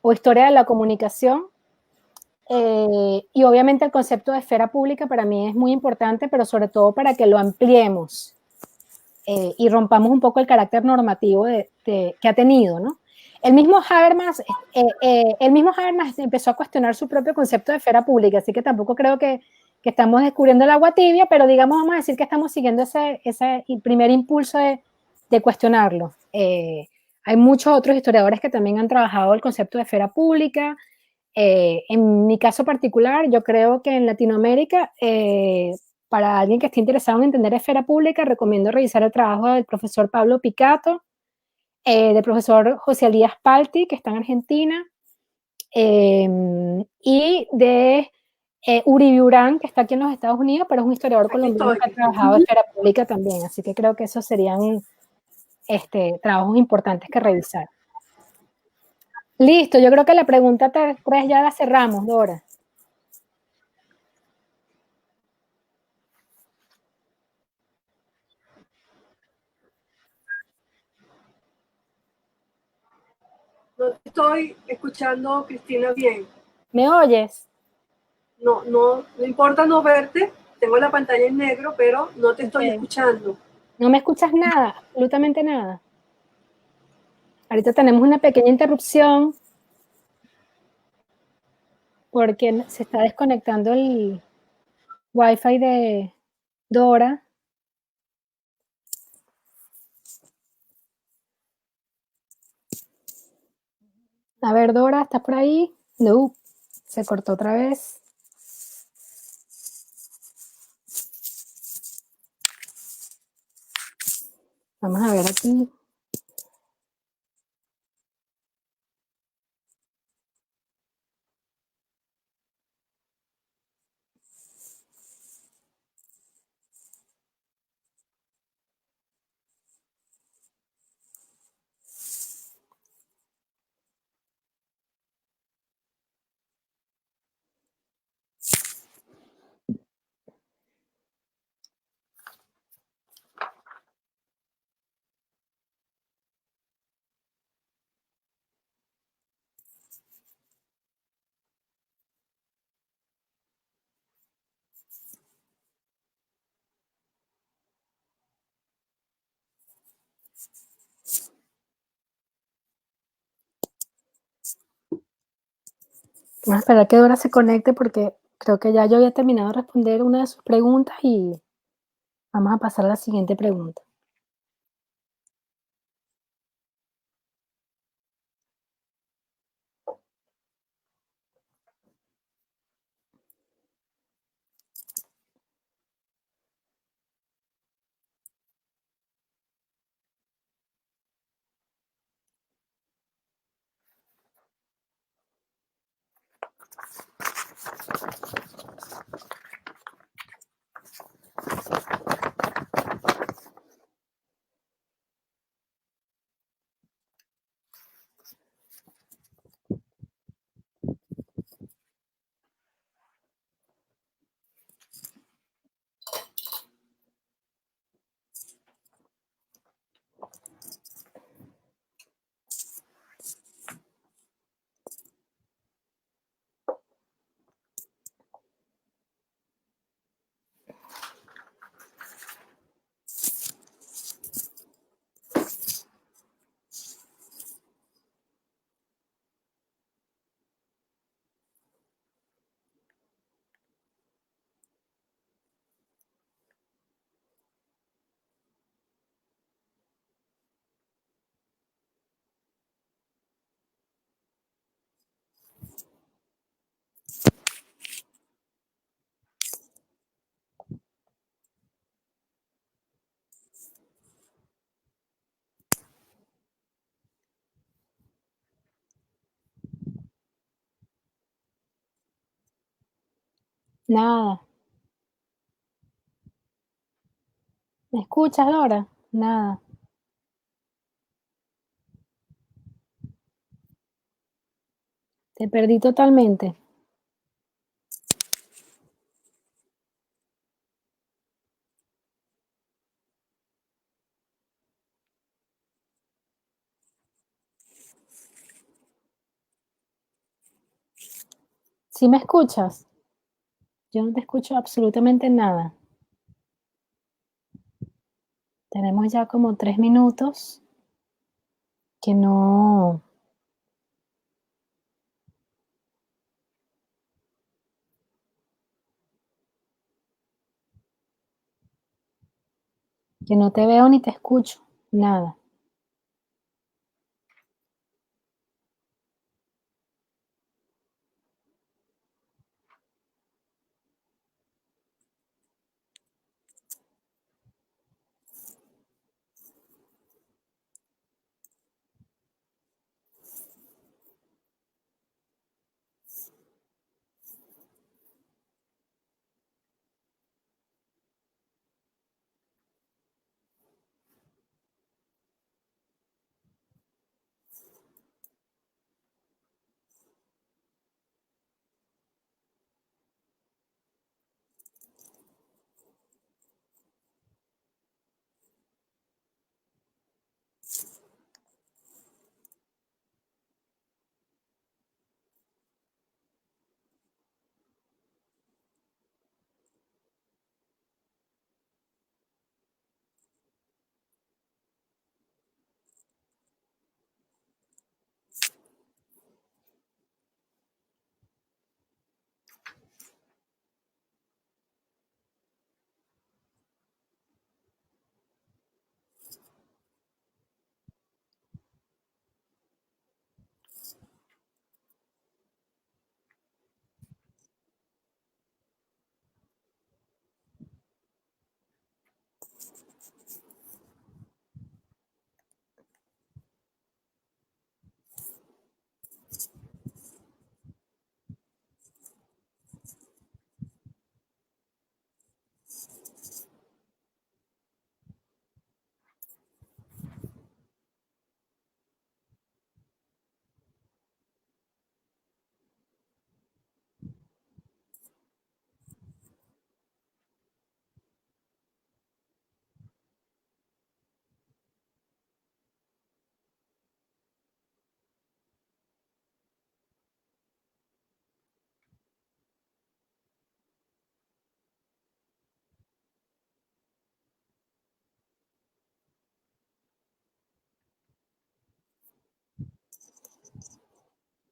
o historia de la comunicación. Y obviamente el concepto de esfera pública para mí es muy importante, pero sobre todo para que lo ampliemos y rompamos un poco el carácter normativo que ha tenido, ¿no? El mismo Habermas empezó a cuestionar su propio concepto de esfera pública, así que tampoco creo que estamos descubriendo el agua tibia, pero digamos, vamos a decir que estamos siguiendo ese primer impulso de cuestionarlo. Hay muchos otros historiadores que también han trabajado el concepto de esfera pública. En mi caso particular, yo creo que en Latinoamérica, para alguien que esté interesado en entender esfera pública, recomiendo revisar el trabajo del profesor Pablo Picato, del profesor José Elías Palti, que está en Argentina, y de Uri Biurán, que está aquí en los Estados Unidos, pero es un historiador Aquí colombiano estoy, que ha Cristina. trabajado en esfera pública también, así que creo que esos serían trabajos importantes que revisar. Listo, yo creo que la pregunta 3 ya la cerramos, Dora. No te estoy escuchando, Cristina, bien. ¿Me oyes? No, no, no importa no verte. Tengo la pantalla en negro, pero no te estoy Ok. escuchando. No me escuchas nada, absolutamente nada. Ahorita tenemos una pequeña interrupción porque se está desconectando el Wi-Fi de Dora. A ver, Dora, ¿estás por ahí? No, se cortó otra vez. Vamos a ver aquí. Vamos a esperar que Dora se conecte porque creo que ya yo había terminado de responder una de sus preguntas y vamos a pasar a la siguiente pregunta. Nada. ¿Me escuchas, Dora? Nada. Te perdí totalmente. ¿Sí me escuchas? Yo no te escucho absolutamente nada. Tenemos ya como 3 minutos que no te veo ni te escucho, nada.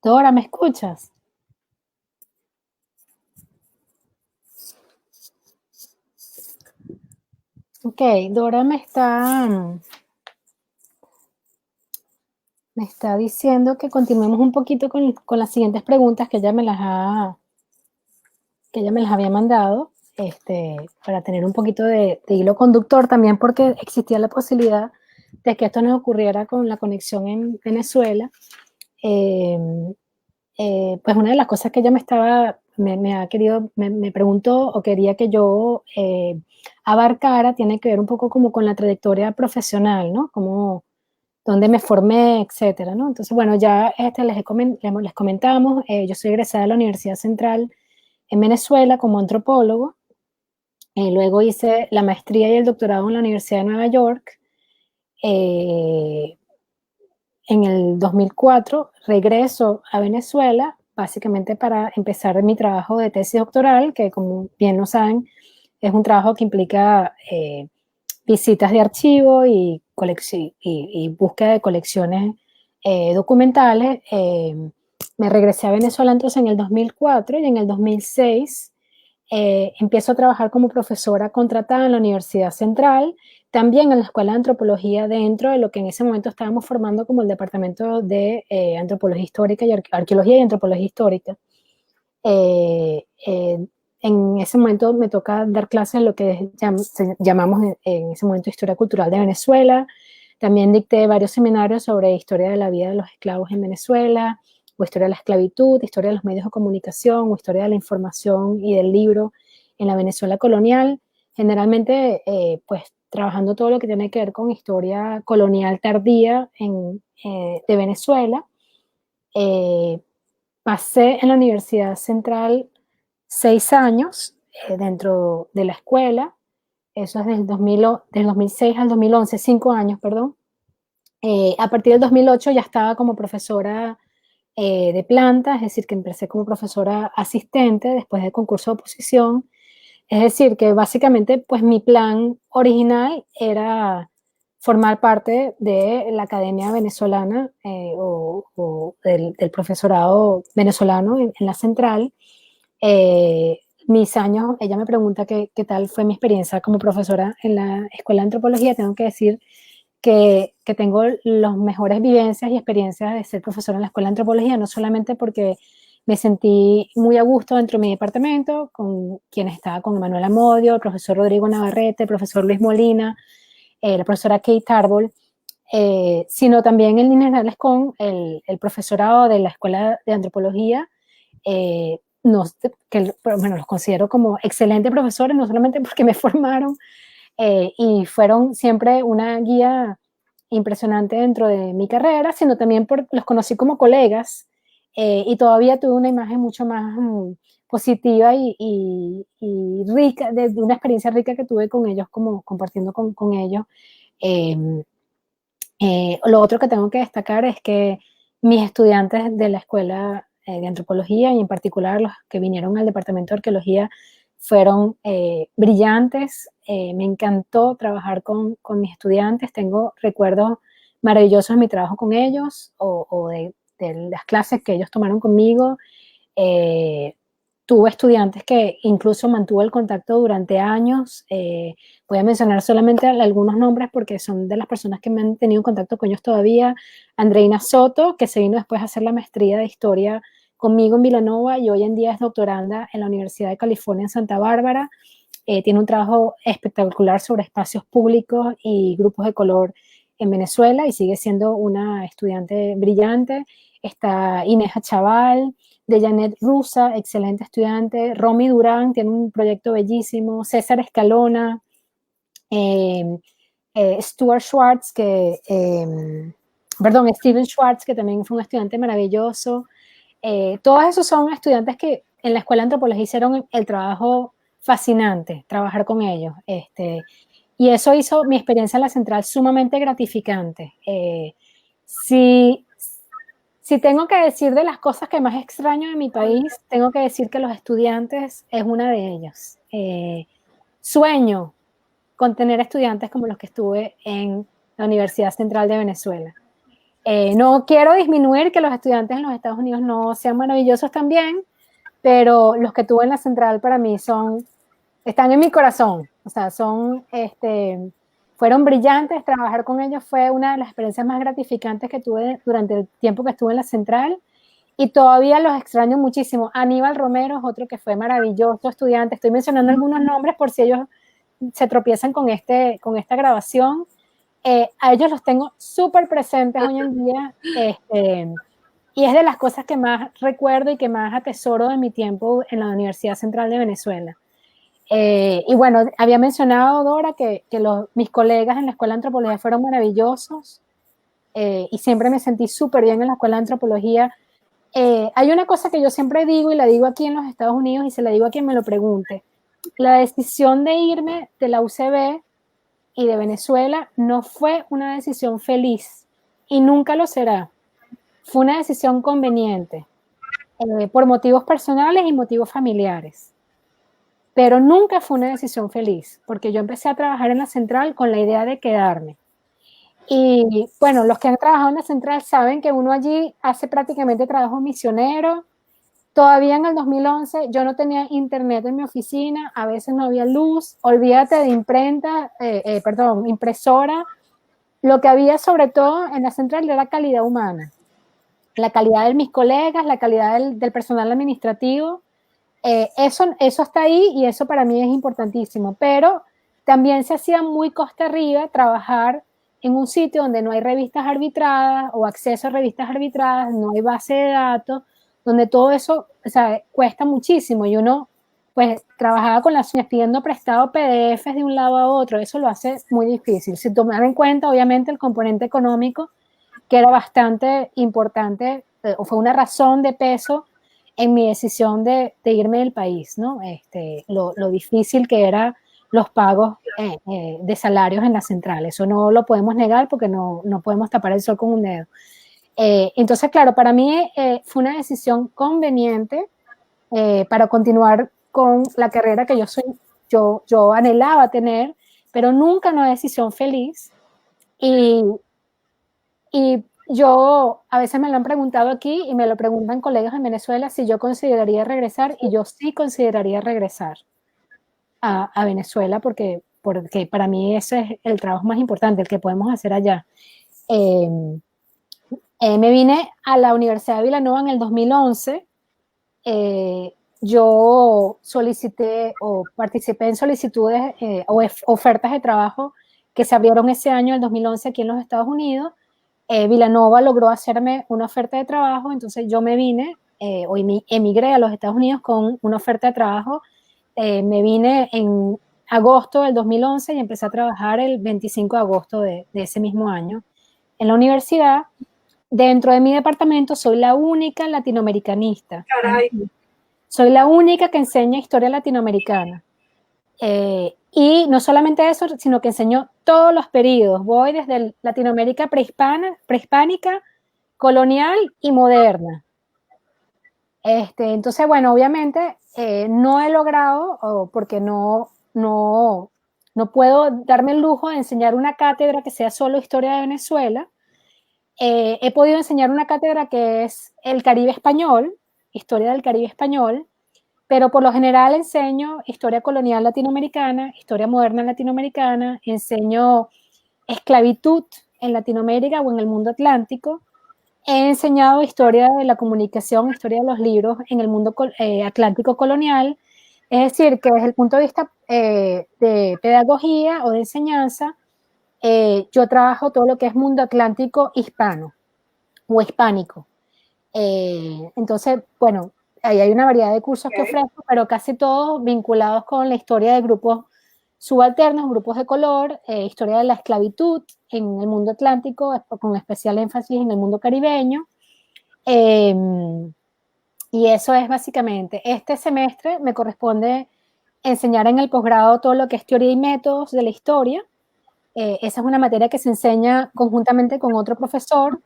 Dora, ¿me escuchas? Ok, Dora me está diciendo que continuemos un poquito con las siguientes preguntas que ella me las había mandado, para tener un poquito de hilo conductor también, porque existía la posibilidad de que esto nos ocurriera con la conexión en Venezuela. Pues una de las cosas que ella me estaba me preguntó o quería que yo abarcara, tiene que ver un poco como con la trayectoria profesional, ¿no? Como dónde me formé, etcétera, ¿no? Entonces, bueno, ya les comentamos, yo soy egresada de la Universidad Central en Venezuela como antropólogo, luego hice la maestría y el doctorado en la Universidad de Nueva York. En el 2004 regreso a Venezuela, básicamente para empezar mi trabajo de tesis doctoral, que como bien lo saben, es un trabajo que implica visitas de archivo y búsqueda de colecciones documentales. Me regresé a Venezuela entonces en el 2004 y en el 2006 empiezo a trabajar como profesora contratada en la Universidad Central, también en la Escuela de Antropología, dentro de lo que en ese momento estábamos formando como el Departamento de Antropología Histórica y Arqueología y Antropología Histórica. Eh, eh, en ese momento me toca dar clases en lo que llamamos en ese momento Historia Cultural de Venezuela. También dicté varios seminarios sobre historia de la vida de los esclavos en Venezuela, o historia de la esclavitud, historia de los medios de comunicación, o historia de la información y del libro en la Venezuela colonial. Generalmente, pues trabajando todo lo que tiene que ver con historia colonial tardía de Venezuela. Pasé en la Universidad Central 6 años dentro de la escuela, eso es del 2006 al 2011, 5 años, perdón. A partir del 2008 ya estaba como profesora de planta, es decir, que empecé como profesora asistente después del concurso de oposición. Es decir, que básicamente pues mi plan original era formar parte de la Academia Venezolana del profesorado venezolano en la central. Mis años, ella me pregunta qué tal fue mi experiencia como profesora en la Escuela de Antropología. Tengo que decir que tengo las mejores vivencias y experiencias de ser profesora en la Escuela de Antropología, no solamente porque me sentí muy a gusto dentro de mi departamento, con quienes estaba, con Emanuel Amodio, el profesor Rodrigo Navarrete, el profesor Luis Molina, la profesora Kate Tarbol, sino también en líneas generales con el profesorado de la Escuela de Antropología, bueno, los considero como excelentes profesores, no solamente porque me formaron, y fueron siempre una guía impresionante dentro de mi carrera, sino también los conocí como colegas, y todavía tuve una imagen mucho más positiva y rica, de una experiencia rica que tuve con ellos, como compartiendo con ellos. Eh, lo otro que tengo que destacar es que mis estudiantes de la escuela de antropología, y en particular los que vinieron al departamento de arqueología, fueron brillantes. Me encantó trabajar con mis estudiantes. Tengo recuerdos maravillosos de mi trabajo con ellos o de las clases que ellos tomaron conmigo. Tuve estudiantes que incluso mantuve el contacto durante años. Voy a mencionar solamente algunos nombres porque son de las personas que me han tenido contacto con ellos todavía. Andreina Soto, que se vino después a hacer la maestría de historia conmigo en Villanova y hoy en día es doctoranda en la Universidad de California en Santa Bárbara. Tiene un trabajo espectacular sobre espacios públicos y grupos de color en Venezuela y sigue siendo una estudiante brillante. Está Inés Chaval, de Janet Rusa, excelente estudiante. Romy Durán tiene un proyecto bellísimo. César Escalona, Stuart Schwartz, perdón, Steven Schwartz, que también fue un estudiante maravilloso. Todos esos son estudiantes que en la Escuela de Antropología hicieron el trabajo fascinante, trabajar con ellos. Y eso hizo mi experiencia en la central sumamente gratificante. Si tengo que decir de las cosas que más extraño de mi país, tengo que decir que los estudiantes es una de ellas. Sueño con tener estudiantes como los que estuve en la Universidad Central de Venezuela. No quiero disminuir que los estudiantes en los Estados Unidos no sean maravillosos también, pero los que tuve en la Central para mí están en mi corazón. O sea, fueron brillantes. Trabajar con ellos fue una de las experiencias más gratificantes que tuve durante el tiempo que estuve en la Central y todavía los extraño muchísimo. Aníbal Romero es otro que fue maravilloso estudiante. Estoy mencionando algunos nombres por si ellos se tropiezan con esta grabación. A ellos los tengo súper presentes hoy en día. y es de las cosas que más recuerdo y que más atesoro de mi tiempo en la Universidad Central de Venezuela. Y bueno, había mencionado, Dora, que mis colegas en la Escuela de Antropología fueron maravillosos, y siempre me sentí súper bien en la Escuela de Antropología. Hay una cosa que yo siempre digo, y la digo aquí en los Estados Unidos, y se la digo a quien me lo pregunte. La decisión de irme de la UCB y de Venezuela no fue una decisión feliz, y nunca lo será. Fue una decisión conveniente, por motivos personales y motivos familiares. Pero nunca fue una decisión feliz, porque yo empecé a trabajar en la central con la idea de quedarme. Y bueno, los que han trabajado en la central saben que uno allí hace prácticamente trabajo misionero. Todavía en el 2011 yo no tenía internet en mi oficina, a veces no había luz, olvídate de impresora. Lo que había sobre todo en la central era calidad humana, la calidad de mis colegas, la calidad del personal administrativo. Eso está ahí y eso para mí es importantísimo, pero también se hacía muy costa arriba trabajar en un sitio donde no hay revistas arbitradas o acceso a revistas arbitradas, no hay base de datos, donde todo eso, o sea, cuesta muchísimo y uno pues trabajaba con las uñas pidiendo prestado PDFs de un lado a otro, eso lo hace muy difícil. Si tomar en cuenta obviamente el componente económico, que era bastante importante, o fue una razón de peso en mi decisión de irme del país, ¿no? Lo difícil que era los pagos de salarios en la central. Eso no lo podemos negar porque no podemos tapar el sol con un dedo. Entonces, claro, para mí fue una decisión conveniente para continuar con la carrera que yo anhelaba tener, pero nunca una decisión feliz. Y yo, a veces me lo han preguntado aquí y me lo preguntan colegas en Venezuela si yo consideraría regresar, y yo sí consideraría regresar a Venezuela porque para mí ese es el trabajo más importante, el que podemos hacer allá. Me vine a la Universidad de Villanova en el 2011. Yo solicité o participé en solicitudes o ofertas de trabajo que se abrieron ese año, el 2011, aquí en los Estados Unidos. Villanova logró hacerme una oferta de trabajo, entonces yo me vine o emigré a los Estados Unidos con una oferta de trabajo. Me vine en agosto del 2011 y empecé a trabajar el 25 de agosto de ese mismo año en la universidad. Dentro de mi departamento soy la única latinoamericanista. Caray. Soy la única que enseña historia latinoamericana. Y no solamente eso, sino que enseño todos los periodos. Voy desde Latinoamérica prehispánica, colonial y moderna. Entonces, bueno, obviamente no he logrado, porque no puedo darme el lujo de enseñar una cátedra que sea solo historia de Venezuela. He podido enseñar una cátedra que es el Caribe español, historia del Caribe español, pero por lo general enseño historia colonial latinoamericana, historia moderna latinoamericana, enseño esclavitud en Latinoamérica o en el mundo atlántico. He enseñado historia de la comunicación, historia de los libros en el mundo atlántico colonial. Es decir, que desde el punto de vista de pedagogía o de enseñanza, yo trabajo todo lo que es mundo atlántico hispano o hispánico. Entonces, bueno, ahí hay una variedad de cursos que ofrezco, pero casi todos vinculados con la historia de grupos subalternos, grupos de color, historia de la esclavitud en el mundo atlántico, con especial énfasis en el mundo caribeño. Y eso es básicamente. Este semestre me corresponde enseñar en el posgrado todo lo que es teoría y métodos de la historia. Esa es una materia que se enseña conjuntamente con otro profesor.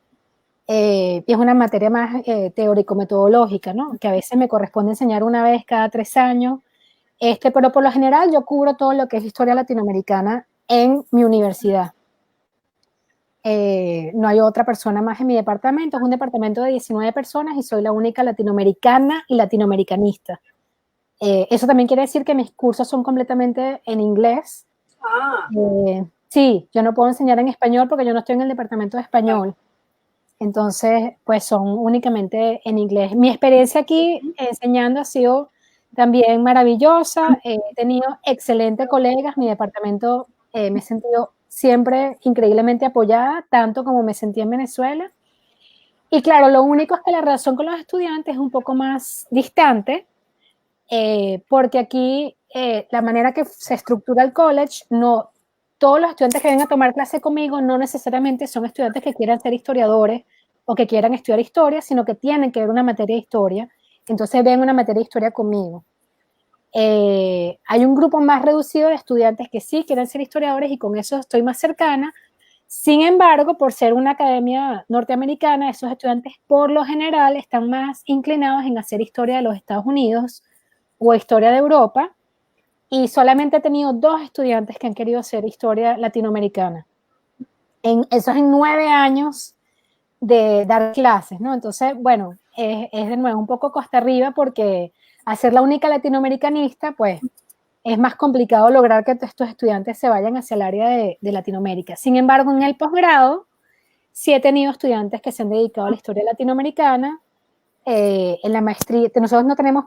Y es una materia más teórico-metodológica, ¿no? Que a veces me corresponde enseñar una vez cada 3 años. Pero por lo general yo cubro todo lo que es historia latinoamericana en mi universidad. No hay otra persona más en mi departamento. Es un departamento de 19 personas y soy la única latinoamericana y latinoamericanista. Eso también quiere decir que mis cursos son completamente en inglés. Sí, yo no puedo enseñar en español porque yo no estoy en el departamento de español. Entonces, pues son únicamente en inglés. Mi experiencia aquí enseñando ha sido también maravillosa. He tenido excelentes colegas. Mi departamento me he sentido siempre increíblemente apoyada, tanto como me sentí en Venezuela. Y claro, lo único es que la relación con los estudiantes es un poco más distante, porque aquí la manera que se estructura el college, no todos los estudiantes que vengan a tomar clase conmigo no necesariamente son estudiantes que quieran ser historiadores o que quieran estudiar historia, sino que tienen que ver una materia de historia. Entonces ven una materia de historia conmigo. Hay un grupo más reducido de estudiantes que sí quieren ser historiadores y con eso estoy más cercana. Sin embargo, por ser una academia norteamericana, esos estudiantes por lo general están más inclinados en hacer historia de los Estados Unidos o historia de Europa, y solamente he tenido 2 estudiantes que han querido hacer historia latinoamericana. Eso es en 9 años de dar clases, ¿no? Entonces, bueno, es de nuevo un poco costa arriba porque hacer la única latinoamericanista, pues es más complicado lograr que estos estudiantes se vayan hacia el área de Latinoamérica. Sin embargo, en el posgrado sí he tenido estudiantes que se han dedicado a la historia latinoamericana. En la maestría, nosotros no tenemos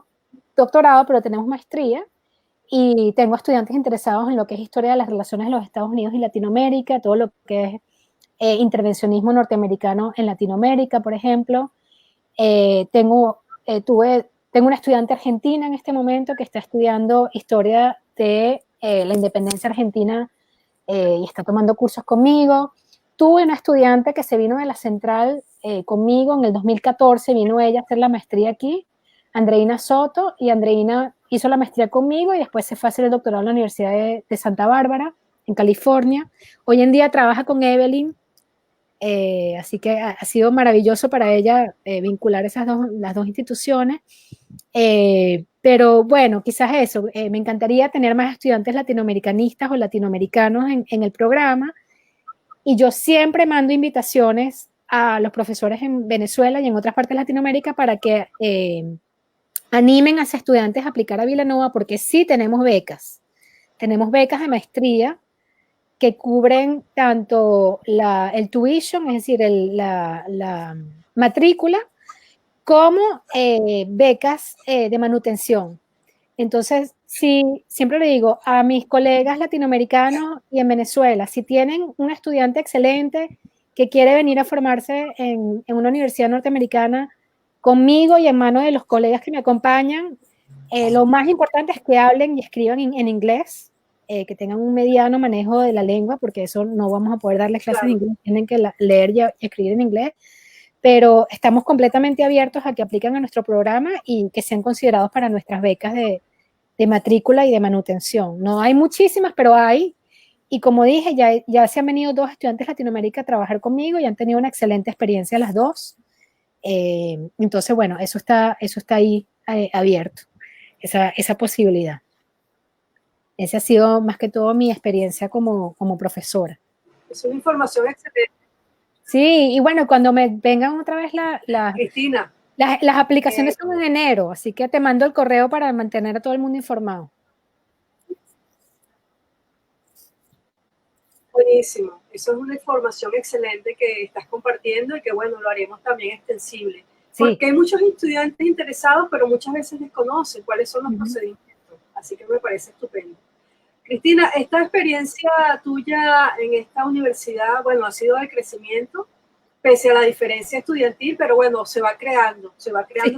doctorado, pero tenemos maestría, y tengo estudiantes interesados en lo que es historia de las relaciones de los Estados Unidos y Latinoamérica, todo lo que es intervencionismo norteamericano en Latinoamérica, por ejemplo. Tengo una estudiante argentina en este momento que está estudiando historia de la independencia argentina y está tomando cursos conmigo. Tuve una estudiante que se vino de la Central conmigo en el 2014, vino ella a hacer la maestría aquí, Andreina Soto, y Andreina hizo la maestría conmigo y después se fue a hacer el doctorado en la Universidad de Santa Bárbara, en California. Hoy en día trabaja con Evelyn, así que ha sido maravilloso para ella vincular las dos instituciones. Pero bueno, quizás eso, me encantaría tener más estudiantes latinoamericanistas o latinoamericanos en el programa, y yo siempre mando invitaciones a los profesores en Venezuela y en otras partes de Latinoamérica para que animen a sus estudiantes a aplicar a Villanova, porque sí tenemos becas de maestría que cubren tanto el tuition, es decir, la matrícula, como becas de manutención. Entonces, sí, siempre le digo a mis colegas latinoamericanos y en Venezuela, si tienen un estudiante excelente que quiere venir a formarse en una universidad norteamericana conmigo y en manos de los colegas que me acompañan, lo más importante es que hablen y escriban en inglés, que tengan un mediano manejo de la lengua, porque eso no vamos a poder darles clases en inglés, tienen que leer y escribir en inglés, pero estamos completamente abiertos a que apliquen a nuestro programa y que sean considerados para nuestras becas de matrícula y de manutención. No hay muchísimas, pero hay, y como dije, ya se han venido 2 estudiantes de Latinoamérica a trabajar conmigo y han tenido una excelente experiencia las 2. Entonces, bueno, eso está ahí abierto, esa posibilidad. Esa ha sido más que todo mi experiencia como profesora. Es una información excelente. Sí, y bueno, cuando me vengan otra vez Cristina, las aplicaciones son en enero, así que te mando el correo para mantener a todo el mundo informado. Buenísimo. Eso es una información excelente que estás compartiendo y que, bueno, lo haremos también extensible. Sí. Porque hay muchos estudiantes interesados, pero muchas veces desconocen cuáles son los procedimientos. Así que me parece estupendo. Cristina, esta experiencia tuya en esta universidad, bueno, ha sido de crecimiento, pese a la diferencia estudiantil, pero bueno, se va creando sí.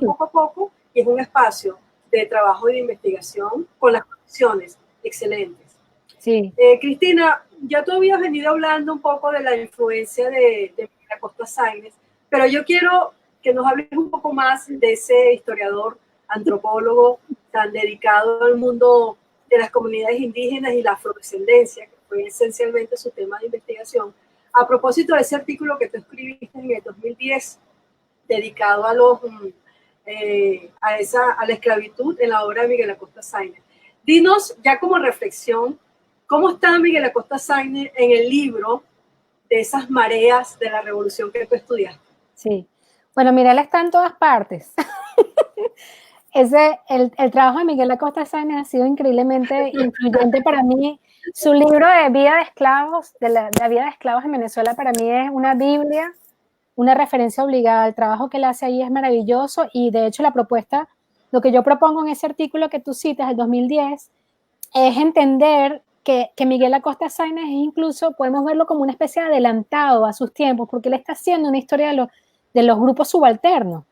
Poco a poco, y es un espacio de trabajo y de investigación con las condiciones excelentes. Sí. Cristina, ya tú habías venido hablando un poco de la influencia de Miguel Acosta Sáenz, pero yo quiero que nos hables un poco más de ese historiador, antropólogo tan dedicado al mundo de las comunidades indígenas y la afrodescendencia, que fue esencialmente su tema de investigación. A propósito de ese artículo que tú escribiste en el 2010, dedicado a la esclavitud en la obra de Miguel Acosta Sáenz. Dinos, ya como reflexión, ¿cómo está Miguel Acosta Sáenz en el libro de esas mareas de la revolución que tú estudiaste? Sí. Bueno, mira, él está en todas partes. El trabajo de Miguel Acosta Sáenz ha sido increíblemente influyente para mí. Su libro de vida de esclavos, de la vida de esclavos en Venezuela, para mí es una biblia, una referencia obligada. El trabajo que él hace ahí es maravilloso, y de hecho la propuesta, lo que yo propongo en ese artículo que tú citas, el 2010, es entender que Miguel Acosta Sáenz es incluso, podemos verlo como una especie de adelantado a sus tiempos, porque él está haciendo una historia de los grupos subalternos,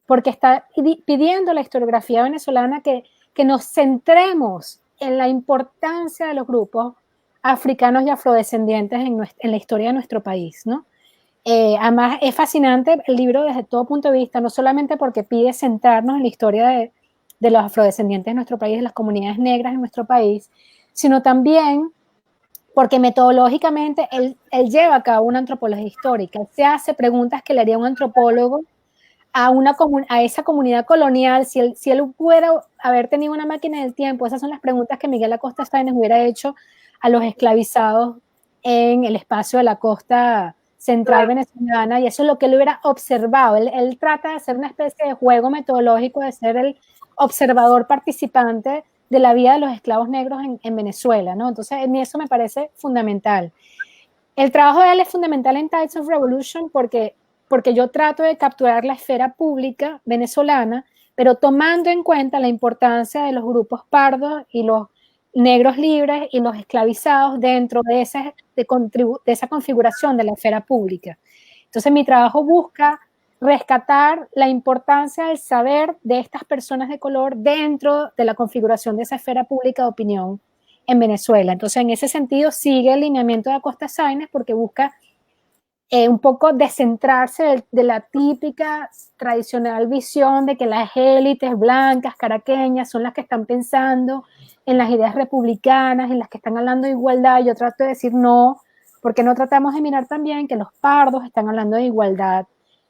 porque está pidiendo la historiografía venezolana que nos centremos en la importancia de los grupos africanos y afrodescendientes en la historia de nuestro país, ¿no? Además, es fascinante el libro desde todo punto de vista, no solamente porque pide centrarnos en la historia de los afrodescendientes de nuestro país, de las comunidades negras en nuestro país, sino también porque metodológicamente él lleva a cabo una antropología histórica, él se hace preguntas que le haría un antropólogo a esa comunidad colonial, si él pudiera haber tenido una máquina del tiempo, esas son las preguntas que Miguel Acosta Sáenz hubiera hecho a los esclavizados en el espacio de la costa central venezolana, y eso es lo que él hubiera observado. Él trata de hacer una especie de juego metodológico, de ser el observador participante de la vida de los esclavos negros en Venezuela, ¿no? Entonces, a mí eso me parece fundamental. El trabajo de él es fundamental en Tides of Revolution porque yo trato de capturar la esfera pública venezolana, pero tomando en cuenta la importancia de los grupos pardos y los negros libres y los esclavizados dentro de esa configuración de la esfera pública. Entonces mi trabajo busca rescatar la importancia del saber de estas personas de color dentro de la configuración de esa esfera pública de opinión en Venezuela. Entonces, en ese sentido, sigue el lineamiento de Acosta Sáenz porque busca un poco descentrarse de la típica tradicional visión de que las élites blancas, caraqueñas, son las que están pensando en las ideas republicanas, en las que están hablando de igualdad. Yo trato de decir no, porque no tratamos de mirar también que los pardos están hablando de igualdad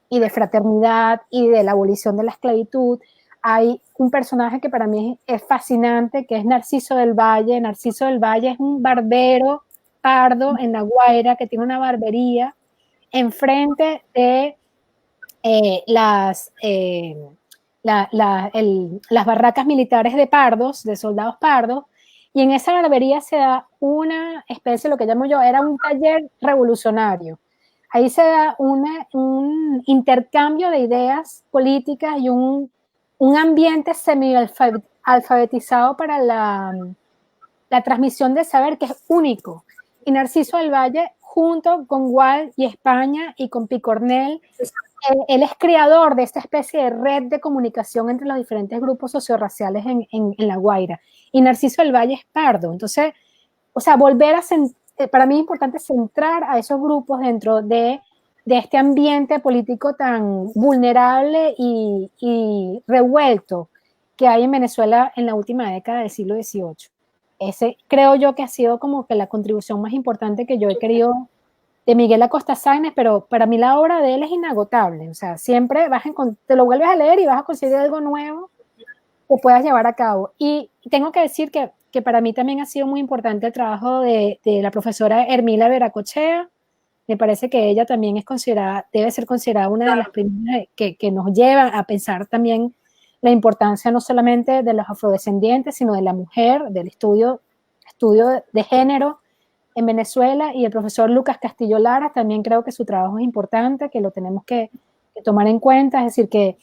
y de fraternidad y de la abolición de la esclavitud. Hay un personaje que para mí es fascinante, que es Narciso del Valle. Narciso del Valle es un barbero pardo en La Guaira que tiene una barbería enfrente de las barracas militares de pardos, de soldados pardos, y en esa barbería se da una especie, lo que llamo yo, era un taller revolucionario. Ahí se da un intercambio de ideas políticas y un ambiente semi-alfabetizado para la transmisión del saber, que es único. Y Narciso del Valle, junto con Gual y España y con Picornell, él es creador de esta especie de red de comunicación entre los diferentes grupos sociorraciales en La Guaira. Y Narciso del Valle es pardo. Entonces, o sea, para mí es importante centrar a esos grupos dentro de este ambiente político tan vulnerable y revuelto que hay en Venezuela en la última década del siglo XVIII. Ese creo yo que ha sido como que la contribución más importante que yo he querido de Miguel Acosta Sáenz, pero para mí la obra de él es inagotable. O sea, siempre te lo vuelves a leer y vas a conseguir algo nuevo que puedas llevar a cabo. Y tengo que decir que para mí también ha sido muy importante el trabajo de la profesora Hermila Veracochea. Me parece que ella también debe ser considerada una de las primeras que nos lleva a pensar también la importancia no solamente de los afrodescendientes, sino de la mujer, del estudio de género en Venezuela. Y el profesor Lucas Castillo Lara, también creo que su trabajo es importante, que lo tenemos que tomar en cuenta. Es decir,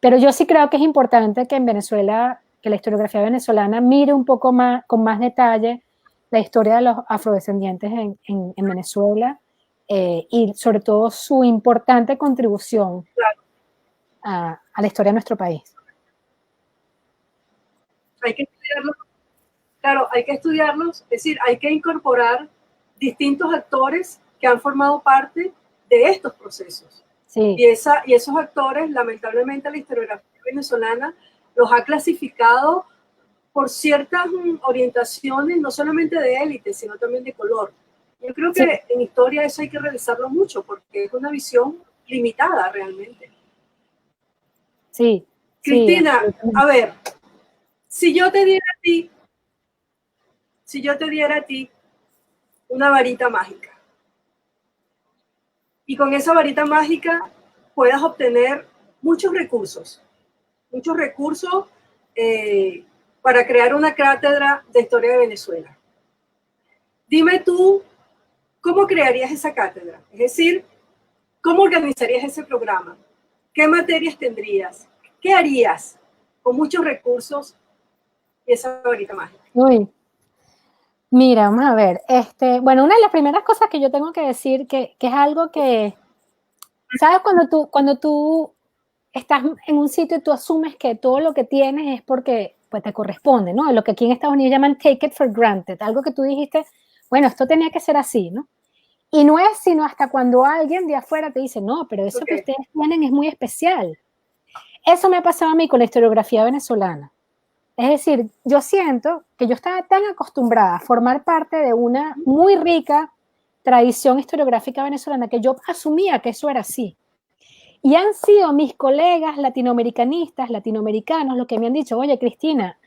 pero yo sí creo que es importante que en Venezuela, que la historiografía venezolana mire un poco más, con más detalle, la historia de los afrodescendientes en Venezuela, y sobre todo su importante contribución a la historia de nuestro país. Hay que estudiarlos, claro, hay que estudiarlos, es decir, hay que incorporar distintos actores que han formado parte de estos procesos. Sí. Y esos actores, lamentablemente, la historiografía venezolana los ha clasificado por ciertas orientaciones, no solamente de élite, sino también de color. Yo creo que en historia eso hay que revisarlo mucho, porque es una visión limitada realmente. Sí. Cristina, a ver, si yo te diera a ti una varita mágica, y con esa varita mágica puedas obtener muchos recursos para crear una cátedra de historia de Venezuela. Dime tú, ¿cómo crearías esa cátedra? Es decir, ¿cómo organizarías ese programa? ¿Qué materias tendrías? ¿Qué harías con muchos recursos y esa varita mágica? Uy. Mira, vamos a ver. Bueno, una de las primeras cosas que yo tengo que decir, que es algo que ¿Sabes? Cuando tú estás en un sitio y tú asumes que todo lo que tienes es porque pues, te corresponde, ¿no? Lo que aquí en Estados Unidos llaman take it for granted, algo que tú dijiste, bueno, esto tenía que ser así, ¿no? Y no es sino hasta cuando alguien de afuera te dice, no, pero eso que ustedes tienen es muy especial. Eso me ha pasado a mí con la historiografía venezolana. Es decir, yo siento que yo estaba tan acostumbrada a formar parte de una muy rica tradición historiográfica venezolana que yo asumía que eso era así. Y han sido mis colegas latinoamericanistas, latinoamericanos, los que me han dicho, oye, Cristina,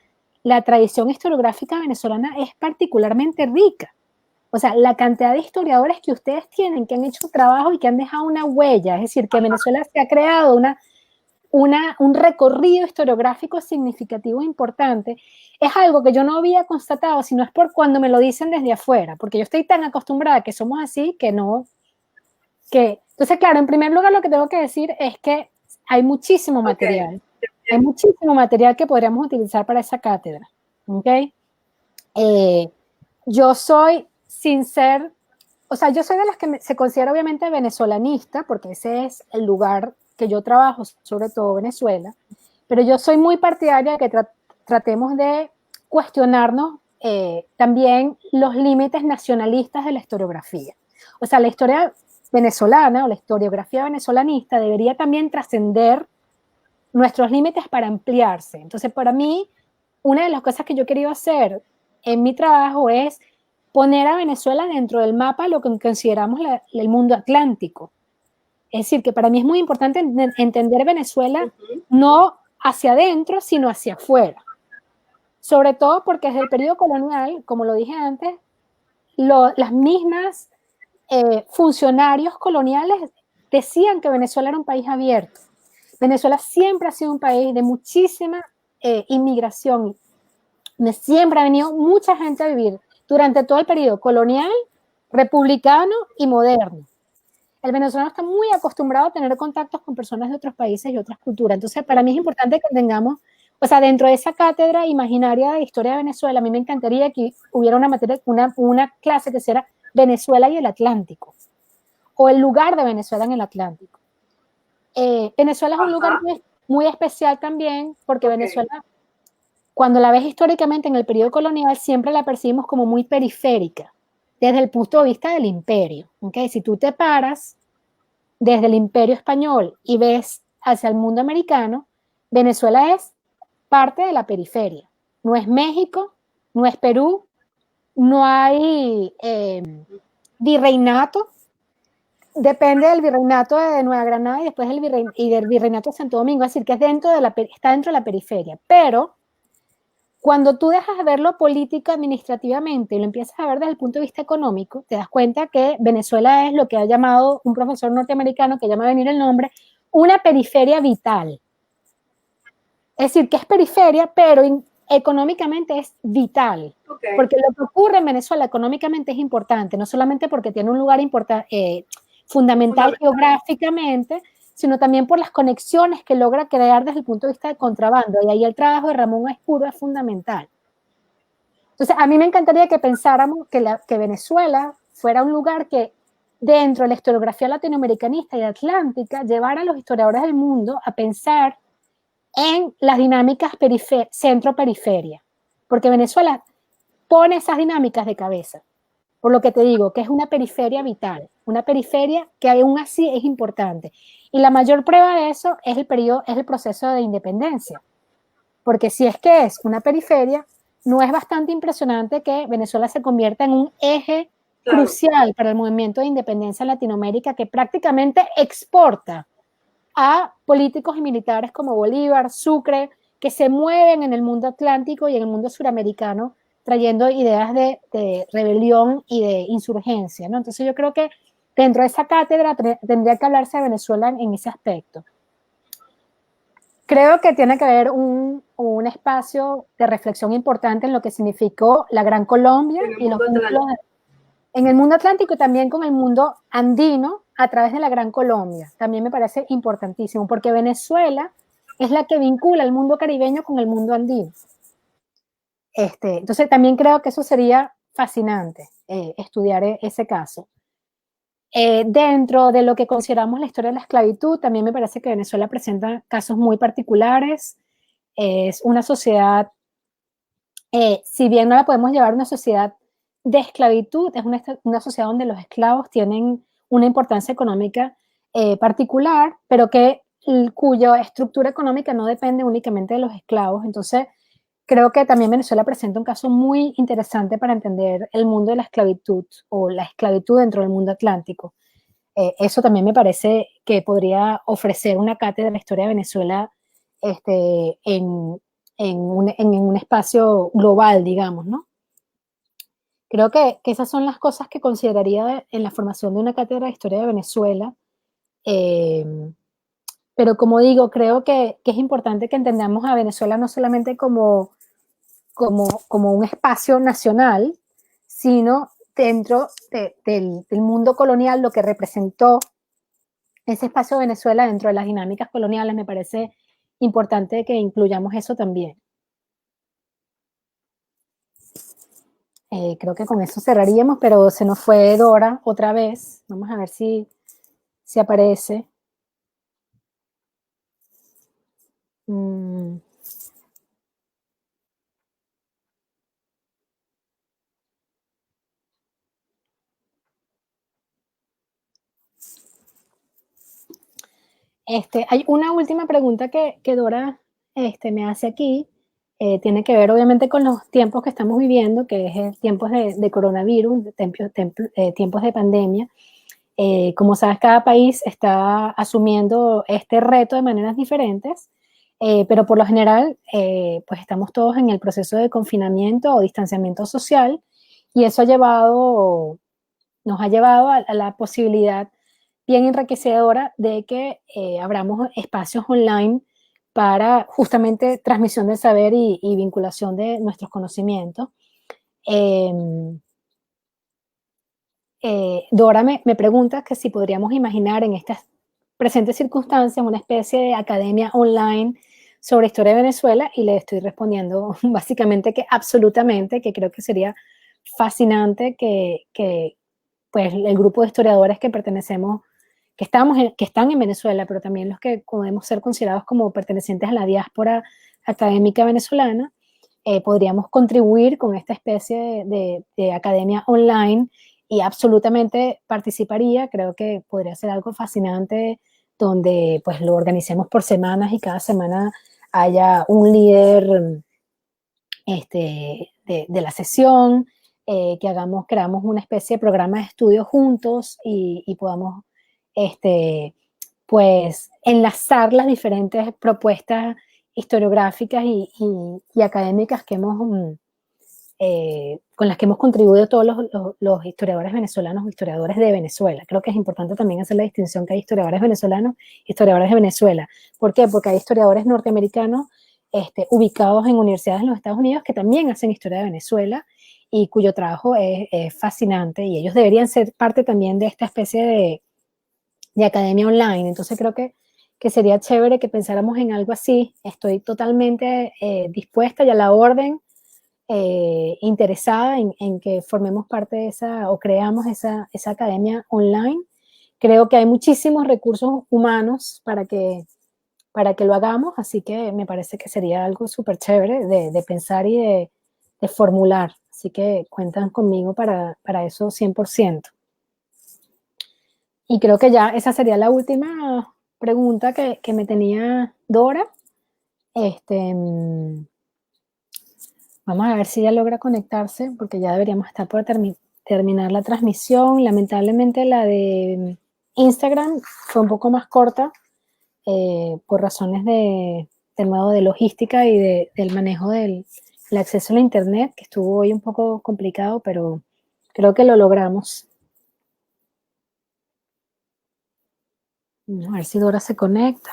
la tradición historiográfica venezolana es particularmente rica. O sea, la cantidad de historiadores que ustedes tienen, que han hecho trabajo y que han dejado una huella, es decir, que en Venezuela se ha creado un recorrido historiográfico significativo e importante, es algo que yo no había constatado, sino es por cuando me lo dicen desde afuera, porque yo estoy tan acostumbrada a que somos así que no, entonces, claro, en primer lugar lo que tengo que decir es que hay muchísimo material, hay muchísimo material que podríamos utilizar para esa cátedra, ¿ok? Yo soy, sin ser, o sea, yo soy de las que se considera obviamente venezolanista, porque ese es el lugar que yo trabajo, sobre todo Venezuela, pero yo soy muy partidaria de que tratemos de cuestionarnos también los límites nacionalistas de la historiografía. O sea, la historia venezolana o la historiografía venezolanista debería también trascender nuestros límites para ampliarse. Entonces, para mí, una de las cosas que yo he querido hacer en mi trabajo es poner a Venezuela dentro del mapa de lo que consideramos el mundo atlántico. Es decir, que para mí es muy importante entender Venezuela no hacia adentro, sino hacia afuera. Sobre todo porque desde el periodo colonial, como lo dije antes, las mismas funcionarios coloniales decían que Venezuela era un país abierto. Venezuela siempre ha sido un país de muchísima inmigración, donde siempre ha venido mucha gente a vivir durante todo el periodo colonial, republicano y moderno. El venezolano está muy acostumbrado a tener contactos con personas de otros países y otras culturas. Entonces, para mí es importante que tengamos, o sea, dentro de esa cátedra imaginaria de historia de Venezuela, a mí me encantaría que hubiera una materia, una clase que sea Venezuela y el Atlántico, o el lugar de Venezuela en el Atlántico. Venezuela es un lugar muy, muy especial también, porque Venezuela, cuando la ves históricamente en el periodo colonial, siempre la percibimos como muy periférica, desde el punto de vista del imperio. ¿Okay? Si tú te paras desde el imperio español y ves hacia el mundo americano, Venezuela es parte de la periferia. No es México, no es Perú, no hay virreinato, depende del virreinato de Nueva Granada y después del virreinato de Santo Domingo, es decir, que es está dentro de la periferia. Pero cuando tú dejas de verlo político administrativamente y lo empiezas a ver desde el punto de vista económico, te das cuenta que Venezuela es lo que ha llamado un profesor norteamericano, que llama a venir el nombre, una periferia vital. Es decir, que es periferia, pero económicamente es vital. Porque lo que ocurre en Venezuela económicamente es importante, no solamente porque tiene un lugar fundamental geográficamente, sino también por las conexiones que logra crear desde el punto de vista de contrabando. Y ahí el trabajo de Ramón Espuro es fundamental. Entonces, a mí me encantaría que pensáramos que Venezuela fuera un lugar que dentro de la historiografía latinoamericanista y atlántica llevara a los historiadores del mundo a pensar en las dinámicas centro-periferia, porque Venezuela pone esas dinámicas de cabeza, por lo que te digo, que es una periferia vital, una periferia que aún así es importante. Y la mayor prueba de eso es el proceso de independencia, porque si es que es una periferia, no es bastante impresionante que Venezuela se convierta en un eje crucial para el movimiento de independencia en Latinoamérica, que prácticamente exporta a políticos y militares como Bolívar, Sucre, que se mueven en el mundo atlántico y en el mundo suramericano, trayendo ideas de rebelión y de insurgencia, ¿no? Entonces yo creo que dentro de esa cátedra tendría que hablarse de Venezuela en ese aspecto. Creo que tiene que haber un espacio de reflexión importante en lo que significó la Gran Colombia y los vínculos en el mundo atlántico y también con el mundo andino a través de la Gran Colombia. También me parece importantísimo, porque Venezuela es la que vincula el mundo caribeño con el mundo andino. Entonces también creo que eso sería fascinante, estudiar ese caso. Dentro de lo que consideramos la historia de la esclavitud, también me parece que Venezuela presenta casos muy particulares. Es una sociedad, si bien no la podemos llevar a una sociedad de esclavitud, es una sociedad donde los esclavos tienen una importancia económica particular, pero cuya estructura económica no depende únicamente de los esclavos. Entonces, creo que también Venezuela presenta un caso muy interesante para entender el mundo de la esclavitud o la esclavitud dentro del mundo atlántico. Eso también me parece que podría ofrecer una cátedra de la historia de Venezuela en un espacio global, digamos, ¿no? Creo que esas son las cosas que consideraría en la formación de una cátedra de historia de Venezuela. Eh, pero como digo, creo que es importante que entendamos a Venezuela no solamente como un espacio nacional, sino dentro del mundo colonial, lo que representó ese espacio de Venezuela dentro de las dinámicas coloniales. Me parece importante que incluyamos eso también. Creo que con eso cerraríamos, pero se nos fue Dora otra vez. Vamos a ver si aparece. Mm. Hay una última pregunta que Dora me hace aquí. Tiene que ver obviamente con los tiempos que estamos viviendo, que es tiempos de coronavirus, tiempos de pandemia. Como sabes, cada país está asumiendo este reto de maneras diferentes, pero por lo general, pues estamos todos en el proceso de confinamiento o distanciamiento social, y eso nos ha llevado a la posibilidad bien enriquecedora de que abramos espacios online para justamente transmisión del saber y vinculación de nuestros conocimientos. Eh, Dora me pregunta que si podríamos imaginar en estas presentes circunstancias una especie de academia online sobre historia de Venezuela, y le estoy respondiendo básicamente que absolutamente, que creo que sería fascinante que pues el grupo de historiadores que pertenecemos, que están en Venezuela, pero también los que podemos ser considerados como pertenecientes a la diáspora académica venezolana, podríamos contribuir con esta especie de academia online, y absolutamente participaría. Creo que podría ser algo fascinante donde pues lo organicemos por semanas y cada semana haya un líder de la sesión, creamos una especie de programa de estudio juntos y podamos pues enlazar las diferentes propuestas historiográficas y académicas con las que hemos contribuido todos los historiadores venezolanos o historiadores de Venezuela. Creo que es importante también hacer la distinción que hay historiadores venezolanos y historiadores de Venezuela. ¿Por qué? Porque hay historiadores norteamericanos ubicados en universidades en los Estados Unidos que también hacen historia de Venezuela y cuyo trabajo es fascinante, y ellos deberían ser parte también de esta especie de academia online. Entonces creo que sería chévere que pensáramos en algo así. Estoy totalmente dispuesta y a la orden, interesada en que formemos parte de esa o creamos esa academia online. Creo que hay muchísimos recursos humanos para que lo hagamos, así que me parece que sería algo súper chévere de pensar y de formular. Así que cuentan conmigo para eso 100%. Y creo que ya esa sería la última pregunta que me tenía Dora. Este, Vamos a ver si ella logra conectarse, porque ya deberíamos estar por terminar la transmisión. Lamentablemente la de Instagram fue un poco más corta, por razones de nuevo de logística y del manejo del acceso a la internet, que estuvo hoy un poco complicado, pero creo que lo logramos. A ver si Dora se conecta.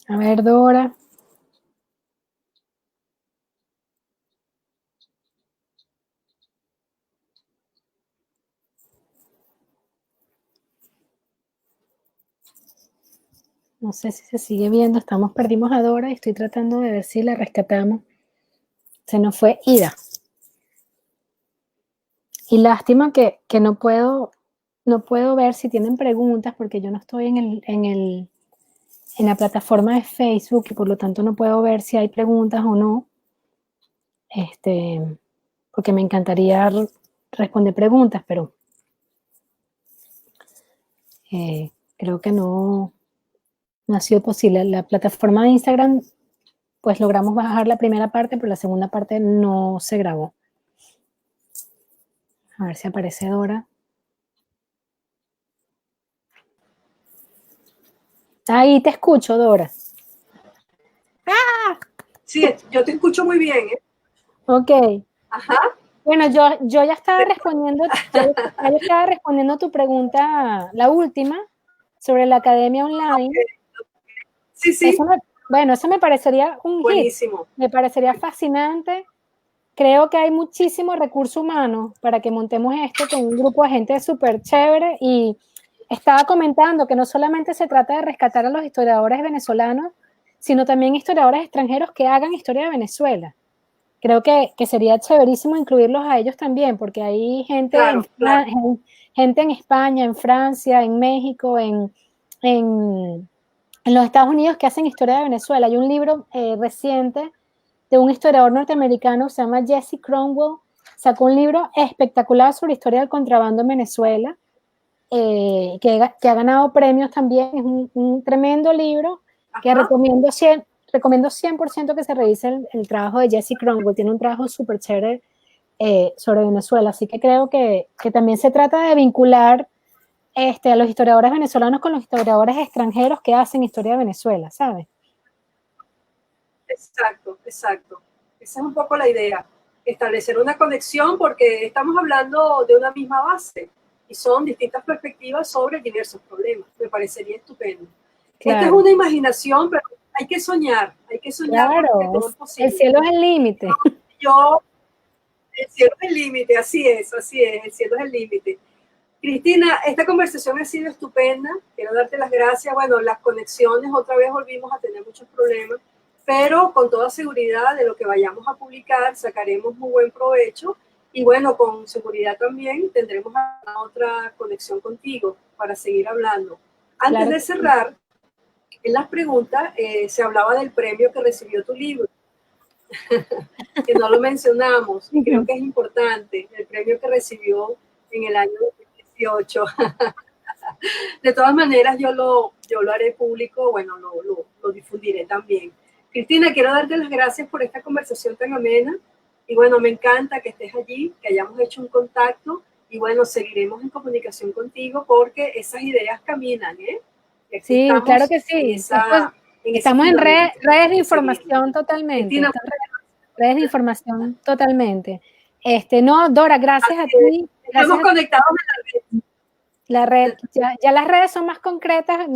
A ver, Dora. No sé si se sigue viendo. Perdimos a Dora y estoy tratando de ver si la rescatamos. Se nos fue Ida. Y lástima que no puedo ver si tienen preguntas porque yo no estoy en la plataforma de Facebook y por lo tanto no puedo ver si hay preguntas o no. Porque me encantaría responder preguntas, pero creo que no ha sido posible. La plataforma de Instagram, pues logramos bajar la primera parte, pero la segunda parte no se grabó. A ver si aparece Dora. Ahí te escucho, Dora. ¡Ah! Sí, yo te escucho muy bien, ¿eh? Ok. Ajá. Bueno, yo ya estaba respondiendo tu pregunta, la última, sobre la academia online. Sí, sí. Eso me parecería un hit. Buenísimo. Me parecería fascinante. Creo que hay muchísimo recurso humano para que montemos esto con un grupo de gente súper chévere. Y estaba comentando que no solamente se trata de rescatar a los historiadores venezolanos, sino también historiadores extranjeros que hagan historia de Venezuela. Creo que sería chéverísimo incluirlos a ellos también, porque hay gente, gente en España, en Francia, en México, en los Estados Unidos que hacen historia de Venezuela. Hay un libro reciente de un historiador norteamericano que se llama Jesse Cromwell, sacó un libro espectacular sobre historia del contrabando en Venezuela, que ha ganado premios también. Es un tremendo libro que recomiendo 100% que se revise el trabajo de Jesse Cromwell. Tiene un trabajo súper chévere sobre Venezuela, así que creo que también se trata de vincular a los historiadores venezolanos con los historiadores extranjeros que hacen historia de Venezuela, ¿sabes? Exacto, exacto. Esa es un poco la idea, establecer una conexión porque estamos hablando de una misma base y son distintas perspectivas sobre diversos problemas. Me parecería estupendo. Claro. Esta es una imaginación, pero hay que soñar claro, porque todo es posible. El cielo es el límite. El cielo es el límite, así es, el cielo es el límite. Cristina, esta conversación ha sido estupenda, quiero darte las gracias. Bueno, las conexiones otra vez volvimos a tener muchos problemas, pero con toda seguridad de lo que vayamos a publicar sacaremos muy buen provecho y bueno, con seguridad también tendremos otra conexión contigo para seguir hablando. Antes claro de cerrar, en las preguntas se hablaba del premio que recibió tu libro, que no lo mencionamos, y creo que es importante, el premio que recibió en el año 2018. De todas maneras, yo lo haré público, bueno, lo difundiré también. Cristina, quiero darte las gracias por esta conversación tan amena y bueno, me encanta que estés allí, que hayamos hecho un contacto y bueno, seguiremos en comunicación contigo porque esas ideas caminan, ¿eh? Sí, claro que sí. Estamos en redes de información totalmente. Cristina, redes de información totalmente. No, Dora, gracias a ti. Estamos conectados en la red. Ya las redes son más concretas,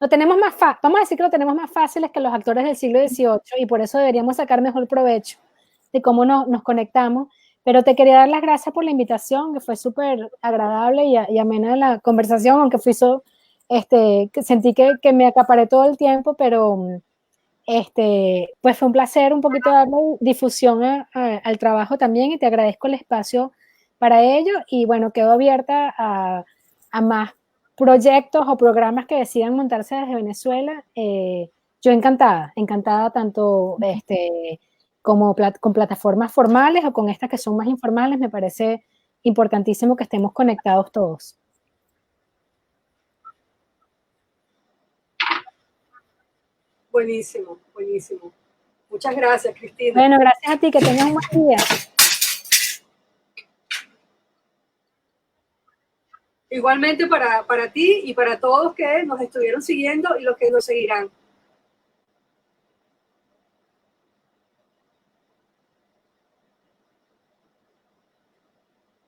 lo tenemos más fácil, vamos a decir que lo tenemos más fáciles que los actores del siglo XVIII y por eso deberíamos sacar mejor provecho de cómo nos conectamos. Pero te quería dar las gracias por la invitación, que fue súper agradable y amena la conversación, aunque sentí que me acaparé todo el tiempo, pero pues fue un placer un poquito darle difusión al trabajo también y te agradezco el espacio para ello y bueno, quedo abierta a más proyectos o programas que decidan montarse desde Venezuela. Yo encantada tanto como con plataformas formales o con estas que son más informales. Me parece importantísimo que estemos conectados todos. Buenísimo, buenísimo. Muchas gracias, Cristina. Bueno, gracias a ti, que tengas un buen día. Igualmente para ti y para todos que nos estuvieron siguiendo y los que nos seguirán.